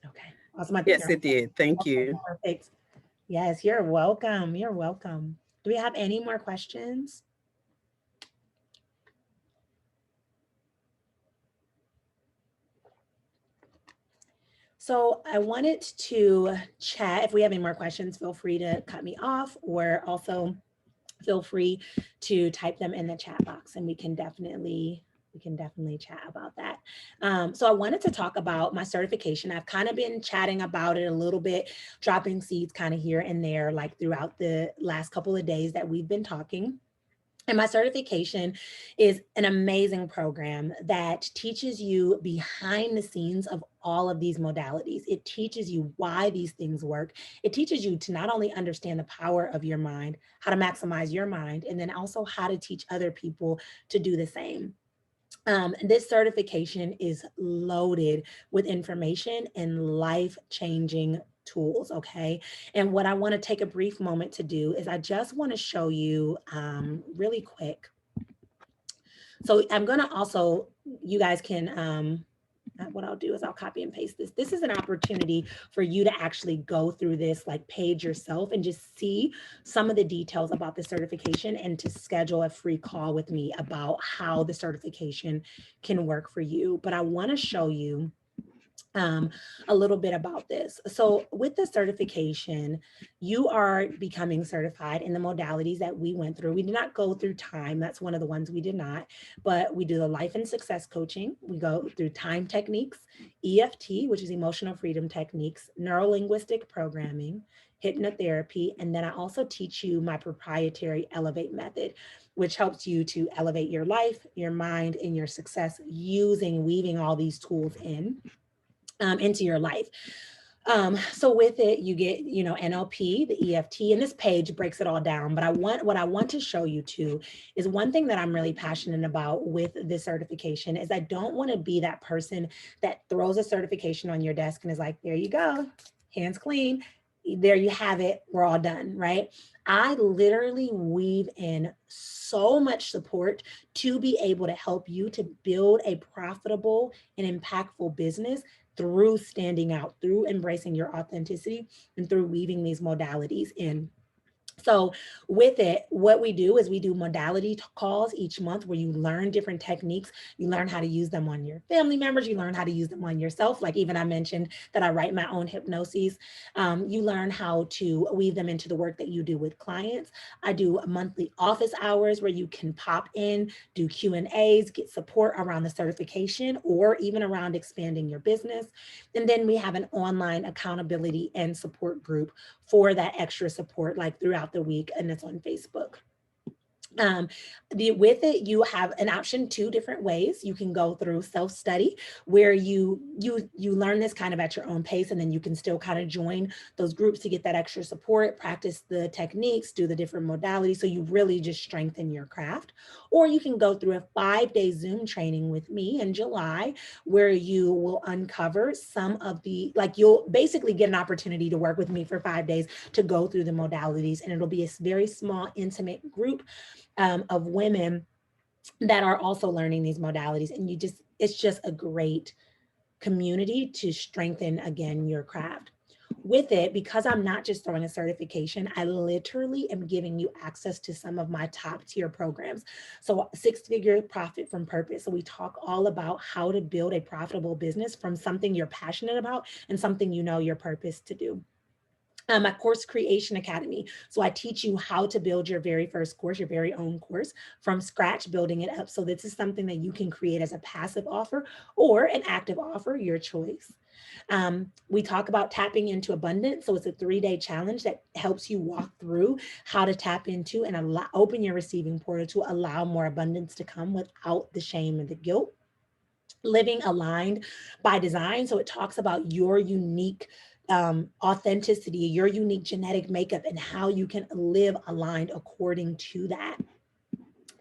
Okay. Awesome. Yes, it did. Thank you. Perfect. Yes, you're welcome. You're welcome. Do we have any more questions? So I wanted to chat. If we have any more questions, feel free to cut me off, or also feel free to type them in the chat box and we can definitely chat about that. So I wanted to talk about my certification. I've kind of been chatting about it a little bit, dropping seeds kind of here and there, like throughout the last couple of days that we've been talking. And my certification is an amazing program that teaches you behind the scenes of all of these modalities. It teaches you why these things work. It teaches you to not only understand the power of your mind, how to maximize your mind, and then also how to teach other people to do the same. This certification is loaded with information and life-changing tools, okay? And what I want to take a brief moment to do is I just want to show you really quick. So I'm going to also, you guys can, what I'll do is I'll copy and paste this. This is an opportunity for you to actually go through this like page yourself and just see some of the details about the certification, and to schedule a free call with me about how the certification can work for you. But I want to show you a little bit about this. So with the certification, you are becoming certified in the modalities that we went through. We did not go through time. That's one of the ones we did not, but we do the life and success coaching. We go through time techniques, EFT, which is emotional freedom techniques, neuro-linguistic programming, hypnotherapy, and then I also teach you my proprietary Elevate method, which helps you to elevate your life, your mind, and your success weaving all these tools into your life. So with it, you get, NLP, the EFT, and this page breaks it all down. But what I want to show you too is one thing that I'm really passionate about with this certification is I don't want to be that person that throws a certification on your desk and is like, there you go, hands clean. There you have it. We're all done, right? I literally weave in so much support to be able to help you to build a profitable and impactful business through standing out, through embracing your authenticity, and through weaving these modalities in. So with it, what we do is we do modality calls each month where you learn different techniques. You learn how to use them on your family members. You learn how to use them on yourself. Like even I mentioned that I write my own hypnoses. You learn how to weave them into the work that you do with clients. I do monthly office hours where you can pop in, do Q&As, get support around the certification or even around expanding your business. And then we have an online accountability and support group for that extra support, like throughout the week, and it's on Facebook. With it, you have an option, two different ways. You can go through self-study, where you learn this kind of at your own pace, and then you can still kind of join those groups to get that extra support, practice the techniques, do the different modalities, so you really just strengthen your craft. Or you can go through a 5-day Zoom training with me in July, where you will uncover some of the, like, you'll basically get an opportunity to work with me for 5 days to go through the modalities, and it'll be a very small, intimate group of women that are also learning these modalities. And it's just a great community to strengthen, again, your craft. With it, because I'm not just throwing a certification, I literally am giving you access to some of my top tier programs. So 6-figure profit from purpose. So we talk all about how to build a profitable business from something you're passionate about and something you know your purpose to do. My Course Creation Academy. So I teach you how to build your very first course, your very own course from scratch, building it up. So this is something that you can create as a passive offer or an active offer, your choice. We talk about tapping into abundance. So it's a 3-day challenge that helps you walk through how to tap into and open your receiving portal to allow more abundance to come without the shame and the guilt. Living aligned by design. So it talks about your unique authenticity, your unique genetic makeup, and how you can live aligned according to that.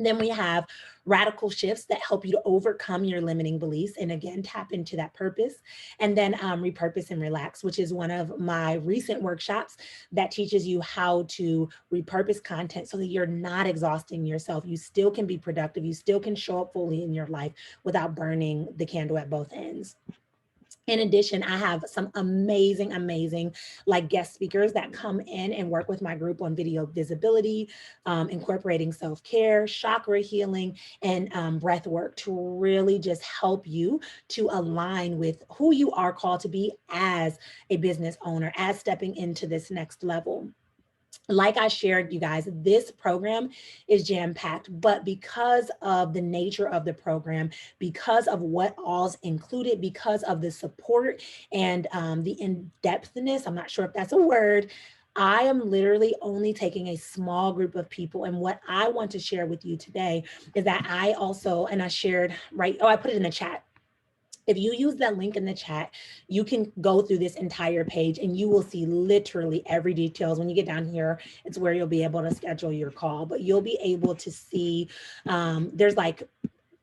Then we have radical shifts that help you to overcome your limiting beliefs and, again, tap into that purpose. And then repurpose and relax, which is one of my recent workshops that teaches you how to repurpose content so that you're not exhausting yourself. You still can be productive. You still can show up fully in your life without burning the candle at both ends. In addition, I have some amazing like guest speakers that come in and work with my group on video visibility, incorporating self-care, chakra healing, and breath work to really just help you to align with who you are called to be as a business owner, as stepping into this next level. Like I shared, you guys, this program is jam-packed, but because of the nature of the program, because of what all's included, because of the support and the in-depthness, I'm not sure if that's a word, I am literally only taking a small group of people. And what I want to share with you today is that I also, and I shared, I put it in the chat. If you use that link in the chat, you can go through this entire page and you will see literally every details. When you get down here, it's where you'll be able to schedule your call, but you'll be able to see, there's like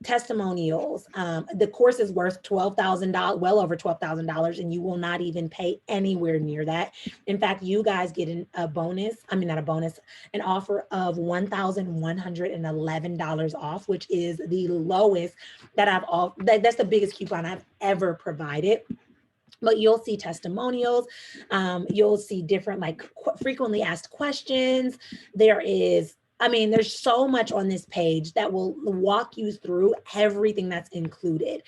testimonials. The course is worth $12,000, well over $12,000, and you will not even pay anywhere near that. In fact, you guys get an offer of $1,111 off, which is the lowest that that's the biggest coupon I've ever provided. But you'll see testimonials, you'll see different frequently asked questions. There's so much on this page that will walk you through everything that's included.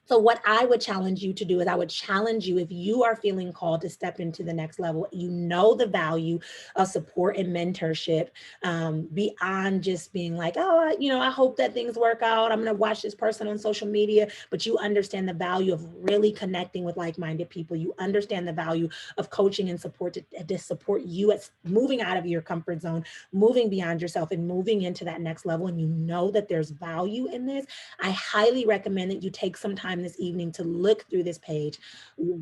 So what I would challenge you to do is I would challenge you, if you are feeling called to step into the next level, you know the value of support and mentorship, beyond just being like, oh, I hope that things work out. I'm going to watch this person on social media, but you understand the value of really connecting with like-minded people. You understand the value of coaching and support to support you at moving out of your comfort zone, moving beyond yourself and moving into that next level. And you know that there's value in this. I highly recommend that you take some time this evening to look through this page,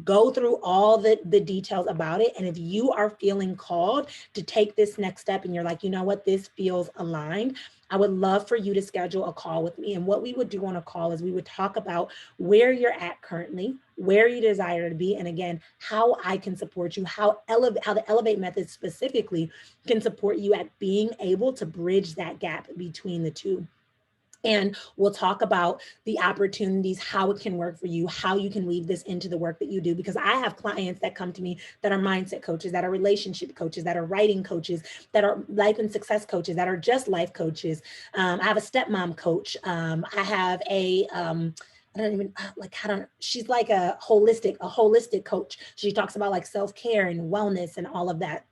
go through all the details about it. And if you are feeling called to take this next step and you're like, you know what, this feels aligned, I would love for you to schedule a call with me. And what we would do on a call is we would talk about where you're at currently, where you desire to be, and again, how I can support you, how the Elevate method specifically can support you at being able to bridge that gap between the two. And we'll talk about the opportunities, how it can work for you, how you can weave this into the work that you do. Because I have clients that come to me that are mindset coaches, that are relationship coaches, that are writing coaches, that are life and success coaches, that are just life coaches. I have a stepmom coach. I have she's like a holistic coach. She talks about like self-care and wellness and all of that.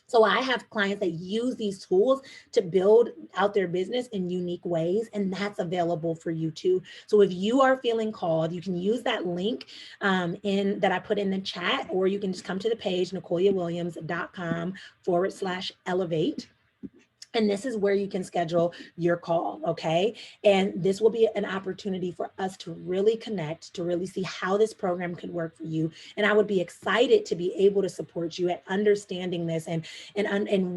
So I have clients that use these tools to build out their business in unique ways, and that's available for you too. So if you are feeling called, you can use that link that I put in the chat, or you can just come to the page, NicoliaWilliams.com/elevate. And this is where you can schedule your call, okay? And this will be an opportunity for us to really connect, to really see how this program could work for you. And I would be excited to be able to support you at understanding this and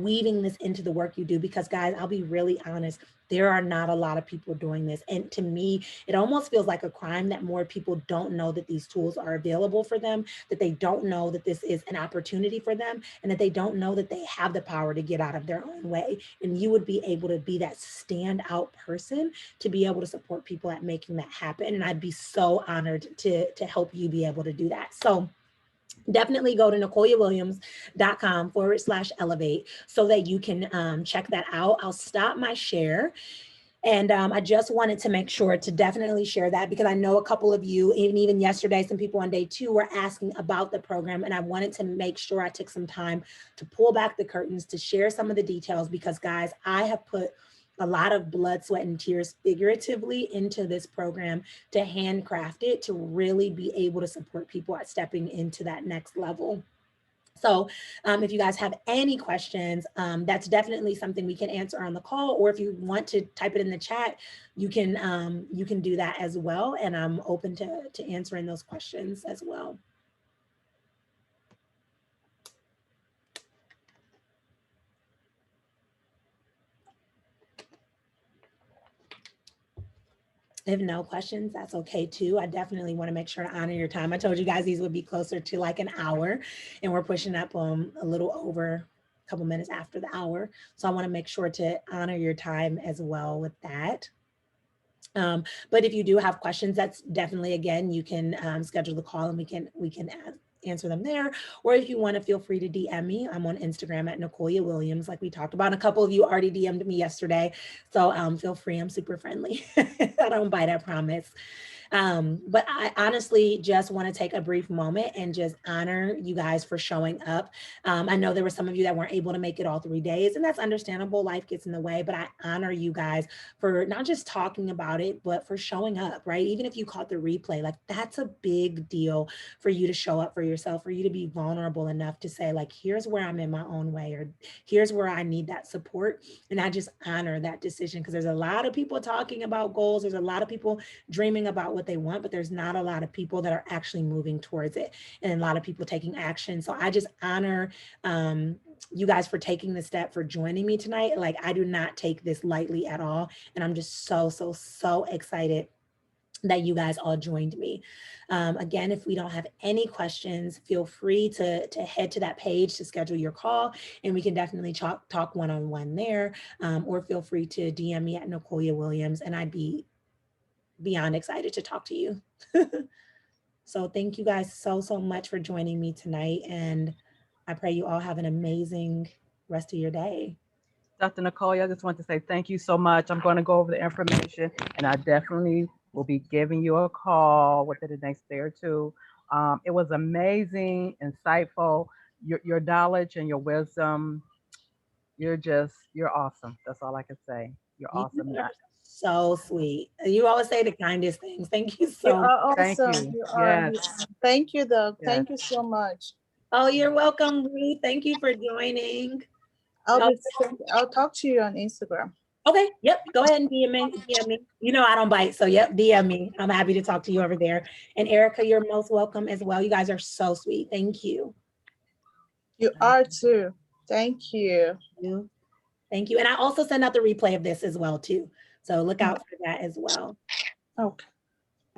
weaving this into the work you do. Because guys, I'll be really honest, there are not a lot of people doing this. And to me, it almost feels like a crime that more people don't know that these tools are available for them, that they don't know that this is an opportunity for them, and that they don't know that they have the power to get out of their own way. And you would be able to be that standout person to be able to support people at making that happen. And I'd be so honored to help you be able to do that. So definitely go to NicoleWilliams.com/elevate so that you can check that out. I'll stop my share. And I just wanted to make sure to definitely share that, because I know a couple of you, even yesterday, some people on day 2 were asking about the program. And I wanted to make sure I took some time to pull back the curtains to share some of the details, because guys, I have put a lot of blood, sweat, and tears figuratively into this program to handcraft it to really be able to support people at stepping into that next level. So if you guys have any questions, that's definitely something we can answer on the call, or if you want to type it in the chat, you can do that as well. And I'm open to answering those questions as well. If no questions, that's okay too. I definitely want to make sure to honor your time. I told you guys these would be closer to like an hour, and we're pushing up a little over a couple minutes after the hour. So I want to make sure to honor your time as well with that. But if you do have questions, that's definitely, again, you can schedule the call and we can answer them there. Or if you want to, feel free to DM me. I'm on Instagram at Nicolia Williams, like we talked about. And a couple of you already DM'd me yesterday. So feel free, I'm super friendly. I don't bite, I promise. But I honestly just want to take a brief moment and just honor you guys for showing up. I know there were some of you that weren't able to make it all 3 days, and that's understandable. Life gets in the way, but I honor you guys for not just talking about it, but for showing up, right? Even if you caught the replay, like that's a big deal for you to show up for yourself, for you to be vulnerable enough to say, like, here's where I'm in my own way, or here's where I need that support. And I just honor that decision, because there's a lot of people talking about goals. There's a lot of people dreaming about what they want, but there's not a lot of people that are actually moving towards it, and a lot of people taking action. So I just honor you guys for taking the step, for joining me tonight. Like, I do not take this lightly at all. And I'm just so excited that you guys all joined me. Again, if we don't have any questions, feel free to head to that page to schedule your call, and we can definitely talk one-on-one there, or feel free to DM me at Nicolia Williams, and I'd be beyond excited to talk to you. So thank you guys so much for joining me tonight, and I pray you all have an amazing rest of your day. Dr. Nicole, I just want to say thank you so much. I'm going to go over the information, and I definitely will be giving you a call within the next day or two. It was amazing, insightful. Your knowledge and your wisdom, you're awesome. That's all I can say. You're awesome. You are so sweet. You always say the kindest things. Thank you You so much. are Thank awesome. you. You are. Yes. Thank you, Doug. Yes. Thank you so much. Oh, you're welcome, Ruth. Thank you for joining. I'll talk to you on Instagram. Okay, yep, go ahead and DM me. You know I don't bite, so yep, DM me. I'm happy to talk to you over there. And Erica, you're most welcome as well. You guys are so sweet. Thank you. You are too. Thank you. Thank you. And I also send out the replay of this as well too. So look out for that as well. Okay.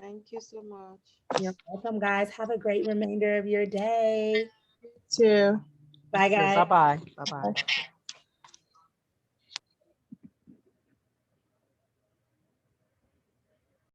Thank you so much. You're welcome, guys. Have a great remainder of your day. You too. Bye, guys. Bye-bye. Bye-bye.